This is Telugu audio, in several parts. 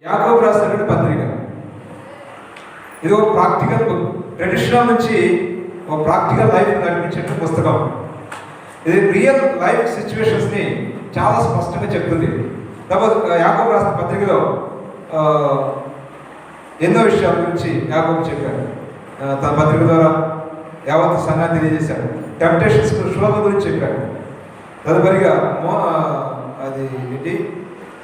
యాకోబు రాసినటువంటి పత్రిక. ఇది ఒక ప్రాక్టికల్ బుక్. ట్రెడిషనల్ నుంచి ఒక ప్రాక్టికల్ లైఫ్ నడిపించే పుస్తకం. ఇది రియల్ లైఫ్ సిచ్యువేషన్స్ని చాలా స్పష్టంగా చెప్తుంది. తర్వాత యాకోబు రాసిన పత్రికలో ఎన్నో విషయాల గురించి యాకోబు చెప్పారు. తన పత్రిక ద్వారా యావత్ సంఘాన్ని తెలియజేశాడు. టెంప్టేషన్స్ శోధన గురించి చెప్పాడు. తదుపరిగా అది ఏంటి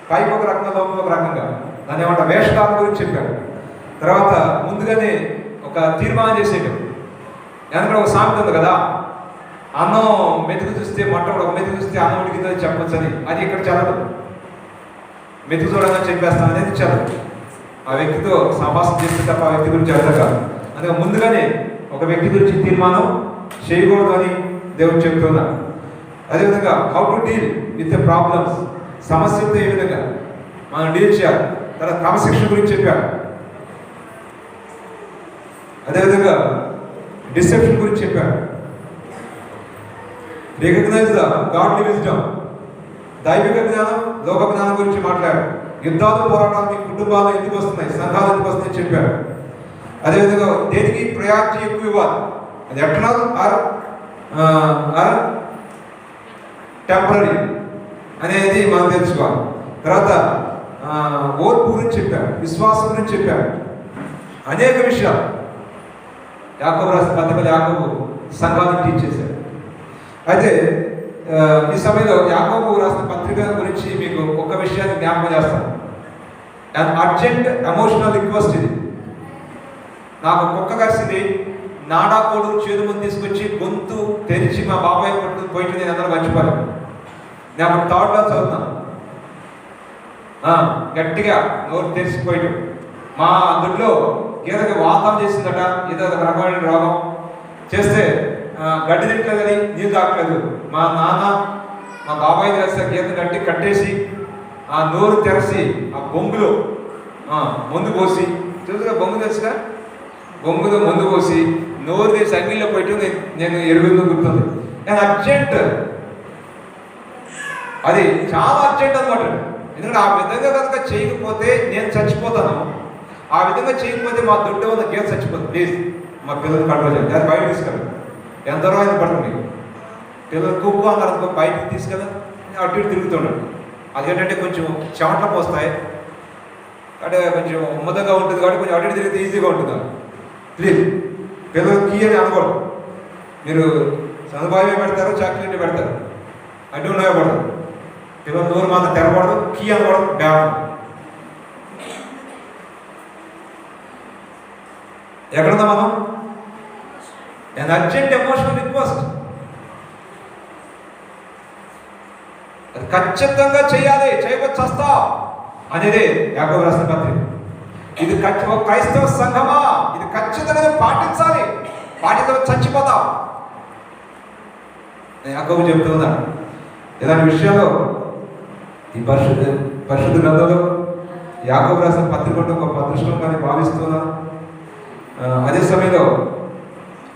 పైకి ఒక రకంగా లోపల ఒక రకంగా దాన్ని ఏమంట వేషధారణ గురించి చెప్పాడు. తర్వాత ముందుగానే ఒక తీర్మానం చేసేయడం. ఎందుకంటే ఒక సామెత ఉంది కదా, అన్నం మెతుకు చూస్తే మంట ఒక మెతుకు చూస్తే అన్నం ఉడికిందని చెప్పొచ్చని. అది ఇక్కడ చదవదు. మెతుకు చూడగా చెప్పేస్తాను అనేది చదవదు. ఆ వ్యక్తితో సంభాషణ చేస్తే తప్ప ఆ వ్యక్తి గురించి అర్థం కాదు. అందుకే ముందుగానే ఒక వ్యక్తి గురించి తీర్మానం చేయకూడదు అని దేవుడు చెప్తున్నాడు. అదేవిధంగా how to deal with the problems, సమస్యలతో ఏ విధంగా మనం డీల్ చేయాలి. తర్వాత క్రమశిక్షణ గురించి చెప్పాడు. అదేవిధంగా డిసెప్షన్ గురించి చెప్పాడు. రికగ్నైజ్ ద గాడ్లీ విజ్డమ్, దైవిక జ్ఞానం లోక జ్ఞానం గురించి మాట్లాడాడు. యుద్ధాలు పోరాటాలు మీ కుటుంబాలు ఎందుకు వస్తున్నాయి, సంఘాలు ఎందుకు వస్తున్నాయి చెప్పాడు. అదేవిధంగా దేనికి ప్రయారిటీ ఎక్కువ ఇవ్వాలి, అది ఎటర్నల్ ఆర్ టెంపరీ అనేది మనం తెలుసుకోవాలి. తర్వాత ఓర్పు గురించి చెప్పాడు, విశ్వాసం గురించి చెప్పాడు. అనేక విషయాలు యాకోబు రాసిన పత్రికలో యాకోబు సంఘాన్ని టీచ్ చేశాడు. అయితే ఈ సమయంలో యాకోబు రాసిన పత్రిక గురించి మీకు ఒక విషయాన్ని జ్ఞాపకం చేస్తాను. అండ్ అర్జెంట్ ఎమోషనల్ రిక్వెస్ట్ ఇది. నాకు కుక్క కరిసింది, నాడాకోడు చేదు ముందు తీసుకొచ్చి గొంతు తెరిచి మా బాబాయ్ పట్టుకుని పోయింది. నేను అందరూ మర్చిపోయాను. నేను అప్పుడు థర్డ్ క్లాస్ చదువుతాను. గట్టిగా నోరు తెరిచిపోయటం. మా దొడ్లో గీతకి వాతం చేసిందట, ఏదో ఒక రకమైన రోగం చేస్తే గడ్డి తింటలేదని నీళ్ళు తాకలేదు. మా నాన్న మా బాబాయ్ చేస్తే గీత గట్టి కట్టేసి ఆ నోరు తెరచి ఆ బొంగులో మందు పోసి, తెలుసుగా బొంగు తెలుసుగా, బొంగులో మందు పోసి నోరు తీసి అంగిల్లో పెట్టి నేను ఎరుగులో గుర్తుంది. నేను అర్జెంట్, అది చాలా అర్జెంట్ అనమాట. ఎందుకంటే ఆ విధంగా కనుక చేయకపోతే నేను చచ్చిపోతాను. ఆ విధంగా చేయకపోతే మా దొడ్డు ఉన్న గీత చచ్చిపోతుంది. ప్లీజ్ మా పిల్లలు కంట్రోల్ చేయండి. అది బయట తీసుకెళ్ళి ఎంతలో అయినా పడుతుంది. పిల్లలు కుక్కు అన్నారు బయటకు తీసుకెళ్ళి అటు ఇటు తిరుగుతున్నాడు. అదేంటంటే కొంచెం చెమటలు పోస్తాయి, అంటే కొంచెం ఉమ్మదంగా ఉంటుంది కాబట్టి కొంచెం అటు ఇటు తిరిగితే ఈజీగా ఉంటుంది. ప్లీజ్ పిల్లలు కీ అని అనకూడదు. మీరు సదుపాయమే పెడతారు, చాక్లెట్ పెడతారు, అడ్డు ఉన్నవే పడదు. పిల్లలు నోరు మాత్రం తెరపడదు, కీ అనకూడదు, బ్యాగ్. ఎక్కడుందా మనం? an urgent emotional request. అది ఖచ్చితంగా చేయాలి, చేయవచ్చు వస్తా అనేది యాకోబు రాసిన పత్రిక. ఇది క్రైస్తవ సంఘమా, ఇది ఖచ్చితంగా పాటించాలి, పాటించడం చచ్చిపోతాం యాకోబు చెప్తున్నా. ఇలాంటి విషయాల్లో ఈ పరిశుద్ధ గ్రంథంలో యాకోబు రాసిన పత్రిక ఒక అదృష్టం కానీ భావిస్తున్నా. అదే సమయంలో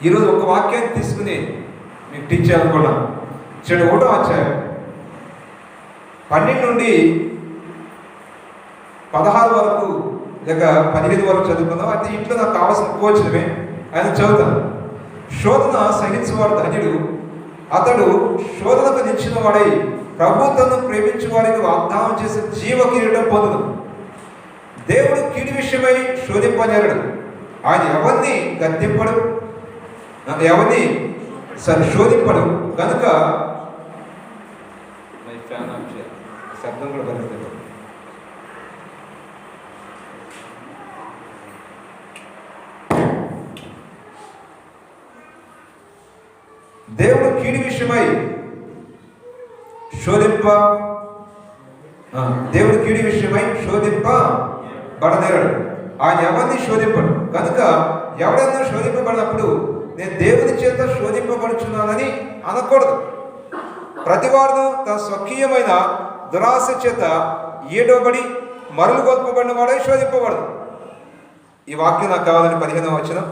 ఈరోజు ఒక వాక్యాన్ని తీసుకుని మీకు టీచ్ చేయాలనుకున్నాను. 1వ అధ్యాయం 12 నుండి 16 వరకు లేక 15 వరకు చదువుకుందాం. అయితే ఇంట్లో నాకు కావాల్సిన కోచమే ఆయన చదువుతాను. శోధన సహించేవాడు ధన్యుడు, అతడు శోధనకు నిలిచిన వాడై ప్రభుత్వం ప్రేమించే వారికి వాగ్దానం చేసే జీవ కిరీటం పొందును. దేవుడు కీడి విషయమై శోధింపనేరడు, ఆయన ఎవరిని గద్దింపడు, ఎవరిని శోధింపడు కనుక శబ్దం కూడా భరిస్తాడు. దేవుడు కీడి విషయమై దేవుడు కీడి విషయమై శోధింపబడనేరడు, ఆయన ఎవరిని శోధింపడు కనుక ఎవడన్నా శోధింపబడినప్పుడు నేను దేవుని చేత శోధింపబడుచున్నానని అనకూడదు. ప్రతివాడు తన స్వకీయమైన దురాశ చేత ఏడవబడి మరులు గొల్పబడిన వాడే శోధింపబడదు. ఈ వాక్యం నాకు కావాలని 15వ వచనం.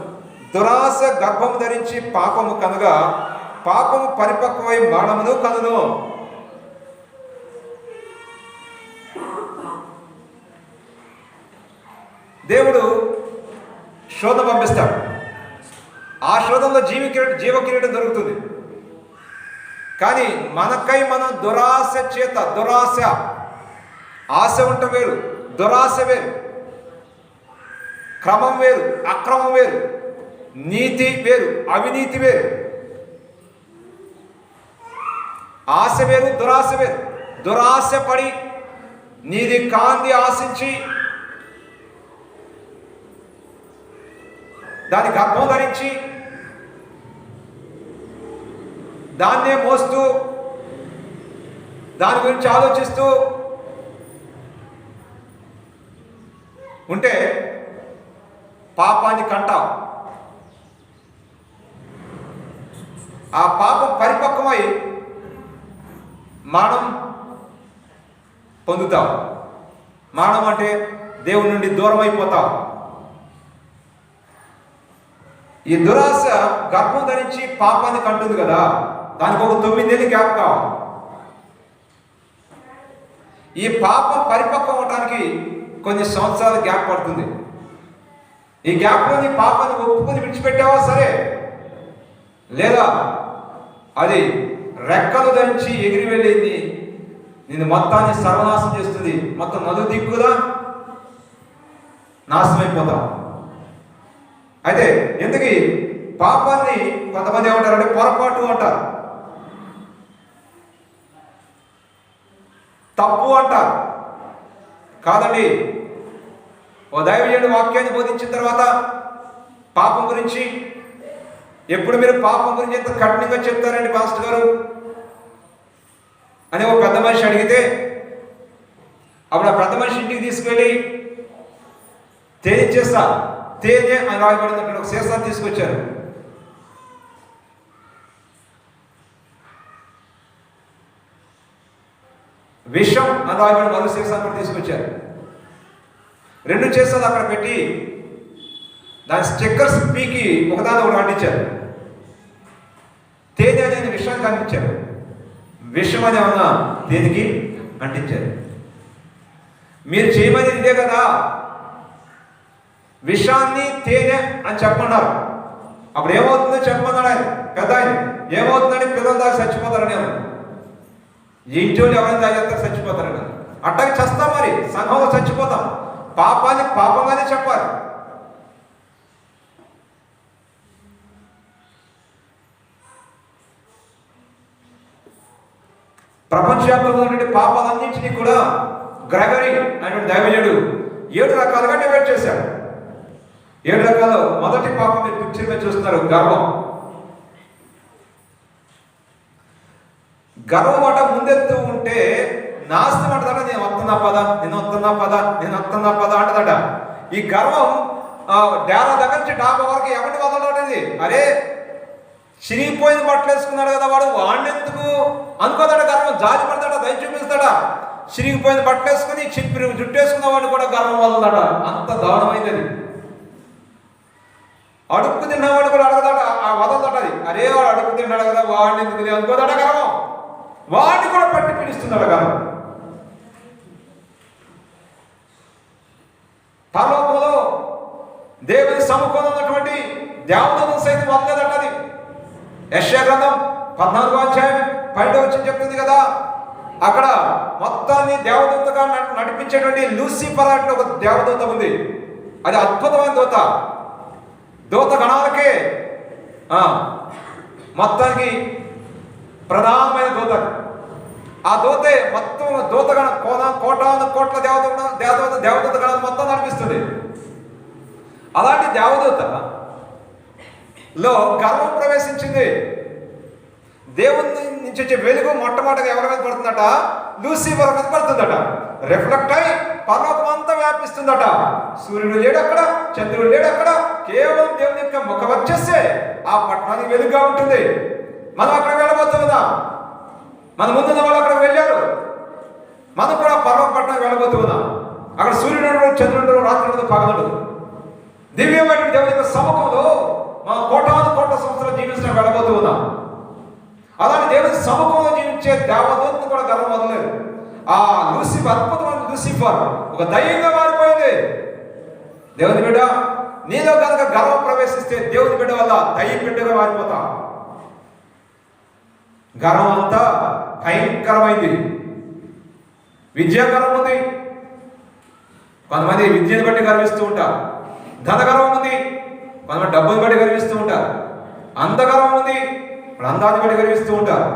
దురాశ గర్భము ధరించి పాపము కనుగా పాపము పరిపక్వమై మరణమును కనును. దేవుడు శోధన పంపిస్తాడు. ఆ శోధనలో జీవ కిరీటం దొరుకుతుంది. కానీ మనకై మనం దురాశ చేత, ఆశ ఉంట వేరు, దురాశ వేరు, క్రమం వేరు, అక్రమం వేరు, నీతి వేరు, అవినీతి వేరు, ఆశ వేరు, దురాశ వేరు. దురాశ పడి నీది కాంతి ఆశించి దాని గర్భం ధరించి దాన్నే మోస్తూ దాని గురించి ఆలోచిస్తూ ఉంటే పాపాన్ని కంటాం. ఆ పాపం పరిపక్వమై మరణం పొందుతాం. మరణం అంటే దేవుని నుండి దూరం అయిపోతాం. ఈ దురాశ గర్భం ధరించి పాపాన్ని కంటుంది కదా, దానికి ఒక 9 నెలలు గ్యాప్ కావాలి. ఈ పాపం పరిపక్వం అవడానికి కొన్ని సంవత్సరాల గ్యాప్ పడుతుంది. ఈ గ్యాప్లో నీ పాపాన్ని ఒప్పుకొని విడిచిపెట్టావా సరే, లేదా అది రెక్కలు ధరించి ఎగిరి వెళ్ళేది నేను మొత్తాన్ని సర్వనాశం చేస్తుంది. మొత్తం నలు దిక్కులా నాశనమైపోతాం. అయితే ఎందుకు పాపాన్ని కొంతమంది ఏమంటారంటే పొరపాటు అంటారు, తప్పు అంటారు. కాదండి, ఓ దైవజనుడు వాక్యాన్ని బోధించిన తర్వాత పాపం గురించి ఎప్పుడు మీరు పాపం గురించి ఎంత కఠినంగా చెప్తారండి పాస్టర్ గారు అని ఒక పెద్ద మనిషి అడిగితే, అప్పుడు ఆ పెద్ద మనిషి ఇంటికి తీసుకెళ్ళి తేనిచ్చేస్తా, తేనె అని రాయబడినట్టు ఒక సీసాన్ని తీసుకొచ్చారు. విషం అని రాయబడిన మరో సీసాన్ని కూడా తీసుకొచ్చారు. 2 సీసాలు అక్కడ పెట్టి దాని స్టిక్కర్స్ పీకి ఒకదాని ఒకటి అంటించారు. తేనె అనేది విషయానికి అంటించారు, విషం అని ఏమన్నా దేనికి అంటించారు. మీరు చేయమని ఇదే కదా, విషాన్ని తేనె అని చెప్పమన్నారు. అప్పుడు ఏమవుతుందో చెప్పమన్నాడు ఆయన, పెద్ద ఆయన. ఏమవుతుందని పిల్లలు దాకా చచ్చిపోతారని, ఇంట్లో ఎవరైనా తాగేస్తారు చచ్చిపోతారని. అట్టకి చేస్తాం, మరి సంఘంలో చచ్చిపోతాం. పాపాన్ని పాపంగానే చెప్పాలి. ప్రపంచవ్యాప్తంగా ఉన్నటువంటి పాపాలన్నింటినీ కూడా గ్రెగరీ అనే దైవజనుడు 7 రకాలుగా డివైడ్ చేశాడు. 7 రకాలు. మొదటి పాపం మీరు పిక్చర్ మీద చూస్తున్నారు, గర్వం. గర్వం అట ముందెత్తు ఉంటే నాశనం అంటదట. నేను వస్తున్నా పద, నేను వస్తున్నా పద, నేను వస్తున్నా పద అంటదట. ఈ గర్వం డేరా దగ్గర నుంచి డాబా వరకు ఎవరిని వదలటది. అరే, చిరిగిపోయిన బట్టలు వేసుకున్నాడు కదా వాడు, వాడిని ఎందుకు అనుకోదాడ. గర్వం జాలి పడతాడ, దయ చూపిస్తాడా. చిరిగిపోయిన బట్టలు వేసుకుని జుట్టు వేసుకున్న వాడిని కూడా గర్వం వదలదాడ. అంత దారుణమైంది అది. అడుక్కు తిన్నవాడు కూడా అడగదాట, వదలదట అది. అరే, వాడు అడుక్కు తిన్నాడు కదా, వాడిని ఎందుకు అనుకోదాడ గర్వం. వాడిని కూడా పట్టి పీడిస్తున్నాడు గర్వం. పరలోకంలో దేవుని సముఖంలో ఉన్నటువంటి దేవతలను సైతం వదలదట అది. యెషయా గ్రంథం 14వ అధ్యాయం 12వ వచనం చెప్తుంది కదా, అక్కడ మొత్తాన్ని దేవదూతగా నడిపించేటువంటి లూసిఫర్ అంటే ఒక దేవదూత ఉంది. అది అద్భుతమైన దూత గణాలకే మొత్తానికి ప్రధానమైన దూత. ఆ దూతే మొత్తం దూతగణ కోటాను కోట్ల దేవదూత గణాలు మొత్తం నడిపిస్తుంది. అలాంటి దేవదూతలో గర్వం ప్రవేశించింది. దేవుని నుంచి వచ్చే వెలుగు మొట్టమొదటిగా ఎవరి మీద పడుతుందట? లూసిఫర్ మీద పడుతుందట. రిఫ్లెక్ట్ అయి పర్లోకం అంతా వ్యాపిస్తుందట. సూర్యుడు లేడు అక్కడ, చంద్రుడు లేడు అక్కడ, కేవలం దేవుని యొక్క ముఖ వచ్చేస్తే ఆ పట్టణానికి వెలుగుగా ఉంటుంది. మనం అక్కడ వెళ్ళబోతుందా? మన ముందున్న వాళ్ళు అక్కడ వెళ్ళారు, మనం కూడా పర్లోక పట్టణానికి వెళ్ళబోతున్నాం. అక్కడ సూర్యుడు, చంద్రుడు, రాత్రుడు, పగలుడు. దివ్యమైన దేవుని యొక్క సముఖంలో మనం కోటాను కోట్ల సంవత్సరాలు జీవించడం వెళ్ళబోతూ ఉన్నాం. అలాంటి దేవుని సముఖంలో జీవించే దేవదూతను కూడా గర్వం వదలేదు. ఆ లూసిఫర్, అద్భుతమైన లూసిఫర్ ఒక దయ్యంగా మారిపోయింది. దేవుని బిడ్డ, నీలో కనుక గర్వం ప్రవేశిస్తే దేవుని బిడ్డ వల్ల దయ్య బిడ్డగా మారిపోతా. గర్వం అంతా భయంకరమైంది. విద్యాగర్వం ఉంది, కొంతమంది విద్యను బట్టి గర్విస్తూ ఉంటారు. ధనగర్వం ఉంది, కొంతమంది డబ్బుని బట్టి గర్విస్తూ ఉంటారు. అందగర్వం ఉంది, అందాన్ని బట్టి గర్విస్తూ ఉంటారు.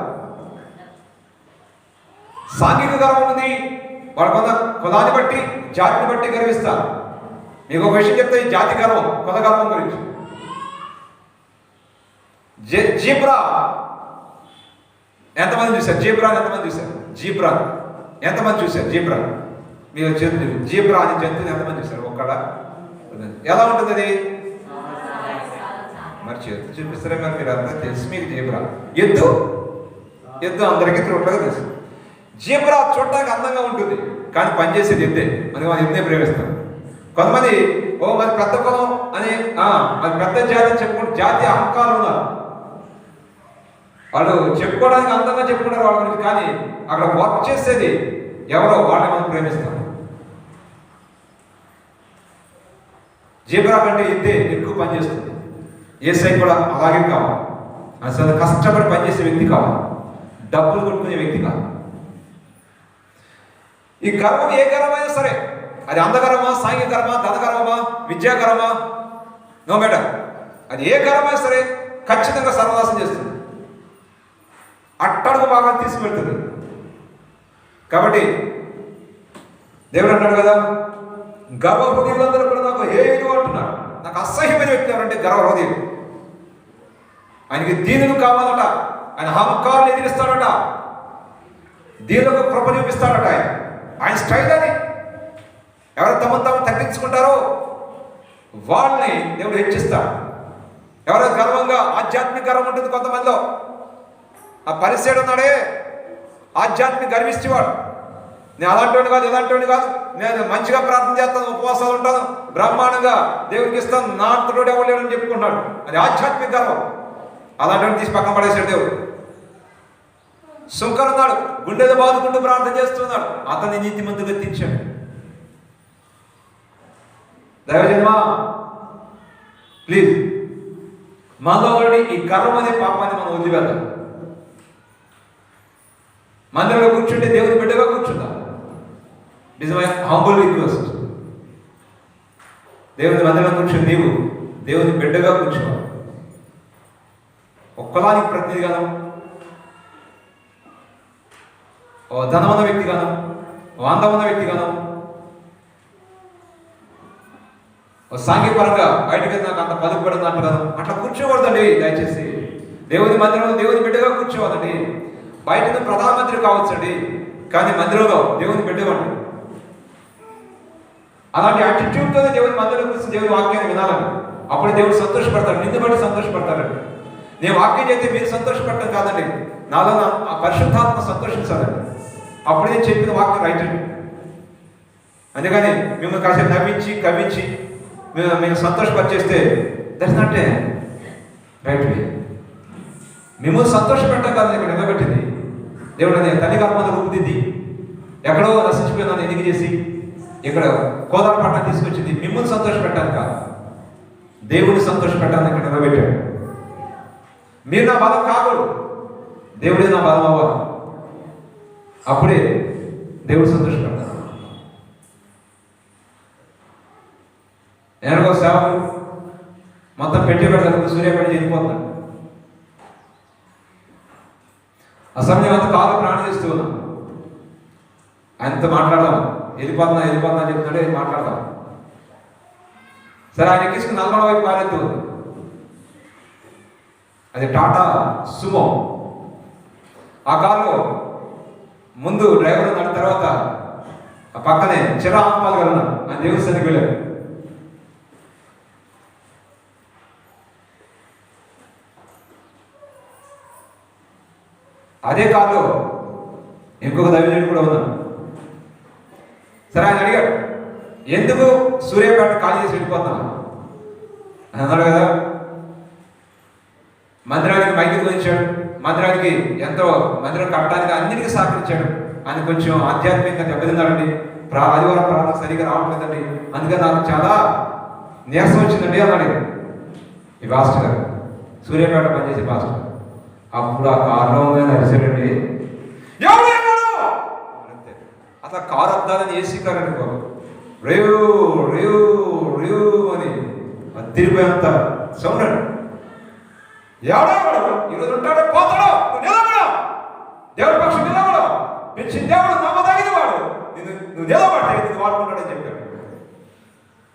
సాంఘిక గర్వం ఉంది, వాళ్ళు కొంత కులాన్ని బట్టి జాతిని బట్టి గర్విస్తారు. మీకు ఒక విషయం చెప్తే ఈ జాతి గర్వం, కుల గర్వం గురించి. జీబ్రా ఎంతమంది చూశారు? జీబ్రాని ఎంతమంది చూశారు? జీబ్రా ఎంతమంది చూశారు? జీబ్రా మీరు జంతువు, జీబ్రా అని జంతువుని ఎంతమంది చూశారు? ఒక్కడ. ఎలా ఉంటుంది అది? మరి చేతి చూపిస్తారే మరి, మీరు అంతా తెలుసు మీకు. జీబ్రా ఎద్దు, ఎద్దు అందరికీ త్రోట్లుగా తెలుసు. జీబ్రా చూడటానికి అందంగా ఉంటుంది, కానీ పనిచేసేది ఎద్దే. మనకి మనం ఎద్దే ప్రేమిస్తాం. కొంతమంది మరి పెద్ద కులం అని మరి పెద్ద జాతి అని చెప్పుకుంటే జాతి అహంకారం ఉన్నారు. వాళ్ళు చెప్పుకోవడానికి అందంగా చెప్పుకుంటారు వాళ్ళ గురించి, కానీ అక్కడ వర్క్ చేసేది ఎవరో వాళ్ళని మనం ప్రేమిస్తాం. జీబ్రా కంటే ఎద్దే ఎక్కువ పనిచేస్తుంది. యేసై కూడా అలాగే కావాలి. అసలు కష్టపడి పనిచేసే వ్యక్తి కావాలి, డబ్బులు కొట్టుకునే వ్యక్తి కాదు. ఈ గర్వం ఏ గర్వమైనా సరే, అది అందగర్వమా, సాంఘిక గర్వమా, ధనగర్వమా, విద్యాగర్వమా, నో మ్యాటర్, అది ఏ గర్వమైనా సరే ఖచ్చితంగా సర్వనాశం చేస్తుంది, అట్టడుగు బాగా తీసుకెళ్తుంది. కాబట్టి దేవుడు అంటాడు కదా, గర్వ హృదయులందరూ కూడా నాకు హేయుడు అంటున్నాడు. నాకు అసహ్యమైన వ్యక్తి ఎవరంటే గర్వ హృదయుడు. ఆయనకి దీనులు కావాలట, ఆయన అహంకారాన్ని ఎదిరిస్తాడట, దీనులకు కృప చూపిస్తాడట. ఆయన స్టైల్ అని. ఎవరు తమను తగ్గించుకుంటారో వాళ్ళని దేవుడు హెచ్చిస్తాడు. ఎవరో గర్వంగా ఆధ్యాత్మిక గర్వం ఉంటుంది కొంతమందిలో. ఆ పరిసేడు ఉన్నాడే ఆధ్యాత్మిక గర్విస్తేవాడు. నేను అలాంటి కాదు, ఇలాంటి కాదు, నేను మంచిగా ప్రార్థన చేస్తాను, ఉపవాసాలు ఉంటాను, బ్రహ్మాండంగా దేవుడికి ఇస్తాను, నా అంతటోడు ఎవరు లేడని చెప్పుకుంటున్నాడు. అది ఆధ్యాత్మిక గర్వం. అలాంటి తీసి పక్కన పడేసాడు దేవుడు. శుంకర్ ఉన్నాడు, గుండెలు బాదుకుంటూ ప్రార్థన చేస్తున్నాడు, అతన్ని నీతిమంతుగా తీర్చాడు. దైవజన్మా ప్లీజ్, మనలో ఈ గర్వం అనే పాపాన్ని మనం వదిలివేద్దాం. మందిరంలో కూర్చుంటే దేవుని బిడ్డగా కూర్చుందాం. నిజమైన హంబుల్ రిక్వెస్ట్. దేవుని మందిరంలో కూర్చుని నీవు దేవుని బిడ్డగా కూర్చోవాలి. ఒక్కలానికి ప్రతినిధిగాను, ఓ ధనం ఉన్న వ్యక్తిగాను, ఓ అందం ఉన్న వ్యక్తిగాను, ఓ సాంఘికపరంగా బయటకు నాకు అంత పలుకుబడింది అంటారు, అట్లా కూర్చోకూడదండి. దయచేసి దేవుని మందిరంలో దేవుని బిడ్డగా కూర్చోవాలండి. బయట ప్రధానమంత్రి కావచ్చండి, కానీ మందిరంలో దేవుని బిడ్డవండి. అలాంటి యాటిట్యూడ్తోనే దేవుని మందిరం గురించి దేవుని వాక్యాన్ని వినాలని. అప్పుడు దేవుడు సంతోషపడతాడు, నిన్ను బట్టి సంతోషపడతాడండి. నేను వాక్యం చేస్తే మీరు సంతోషపడటం కాదండి, నాలో ఆ పరిశుద్ధాత్మ సంతోషించాలండి. అప్పుడు నేను చెప్పిన వాక్యం రైట్ అండి. అందుకని మిమ్మల్ని కాసేపు నవ్వించి కవ్వించి మేము సంతోషపరిచేస్తే that's not a right way. మిమ్మల్ని సంతోషపెట్టడం కాదు ఇక్కడ నిలబెట్టింది దేవుడు. నేను తల్లి గర్భంలో రూపుదిద్ది ఎక్కడో నశించిపోయిందని ఎదిగి చేసి ఇక్కడ కోదాల పట్టణ తీసుకొచ్చింది మిమ్మల్ని సంతోషపెట్టాను కాదు, దేవుడిని సంతోషపెట్టాలని ఇక్కడ నిలబెట్టాడు. మీరు నా బలం కాకూడదు, దేవుడే నా బలం అవ్వాలి. అప్పుడే దేవుడు సంతోషపెడతాడు. నేను ఒక సేవకుడు మొత్తం పెట్టి పెడతాను, సూర్యాపేట వెళ్ళిపోతున్నాడు. ఆ సమయం అంతా కాలు ప్రాణం చేస్తూ ఉన్నాం. ఆయనతో మాట్లాడదాం, వెళ్ళిపోతున్నా అని చెప్తున్నాడే, మాట్లాడదాం. సరే, ఆయన ఎక్కించుకుని నల్గొండ వైపు కారెత్తు ఉంది. అది టాటా సుమో. ఆ కారులో ముందు డ్రైవర్ ఉన్నాడు, తర్వాత ఆ పక్కనే చిరాంపాల్ గారు ఉన్నాడు. ఆయన దేవుని సన్నిధికి వెళ్ళాడు. అదే కారులో ఇంకొక దైవజనుడు కూడా ఉన్నాడు. సరే, ఆయన అడిగాడు, ఎందుకు సూర్యాపేట ఖాళీ చేసి వెళ్ళిపోతున్నాను అని అన్నాడు కదా. మందిరానికి మైకి గురించాడు, మందిరానికి ఎంతో మందిరం కట్టడానికి అన్నిటికీ సహకరించాడు. ఆయన కొంచెం ఆధ్యాత్మికంగా దెబ్బతిన్నాడండి, ఆదివారం ప్రార్థన సరిగ్గా రావట్లేదండి, అందుకని నాకు చాలా నీరసం వచ్చిందండి అన్నాడు ఈ పాస్టర్ గారు, సూర్యాపేట పనిచేసే పాస్టర్. అప్పుడు ఆ కారులో ఉందని అరిసాడండి, అట్లా కారు అద్దాలని ఏసీ కారు అండి బాబు, రేవు రేవు రేవు అని అదిరిపోయేంత సౌండ్ అండి. ఎవడో ఈరోజు ఉంటాడో పోతాడో, నువ్వు నిలబడు, దేవుడి పక్షం నిలబడు, పెంచిన దేవుడు నమ్మదగిన వాడు, నువ్వు నిలబడి నిన్ను వాడుకుంటాడని చెప్పాడు.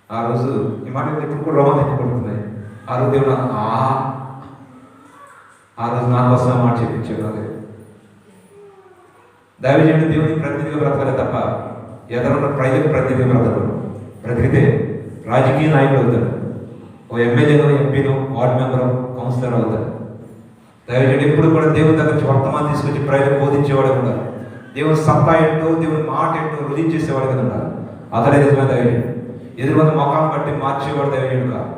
ఆ రోజు ఈ మాట ఎప్పుడు కూడా రోమం తెచ్చిపడుతున్నాయి. ఆ రోజు దేవుడు ఆ రోజు నా కోసం మాట చెప్పించాడు. అదే దైవజనుడు దేవుని ప్రతినిధిగా బ్రతకాలి తప్ప ఎదరున్న ప్రజలకు ప్రతినిధిగా బ్రతకడు. బ్రతికితే రాజకీయ నాయకుడు అవుతాడు, ఓ ఎమ్మెల్యేనో ఎంపీనో వార్డు మెంబరో కౌన్సిలర్ అవుతాడు. దైవజనుడు ఎప్పుడు కూడా దేవుని దగ్గర నుంచి వర్తమానం తీసుకొచ్చి ప్రజలకు బోధించేవాడు ఉండాలి. దేవుని సత్తా ఏంటో, దేవుని మాట ఏంటో రుజువు చేసేవాడు కదా ఉండాలి. అతడే నిజమైన దైవజనుడు. ఎదురుమంది మొఖాన్ని బట్టి మార్చేవాడు దైవజనుడు కాదు.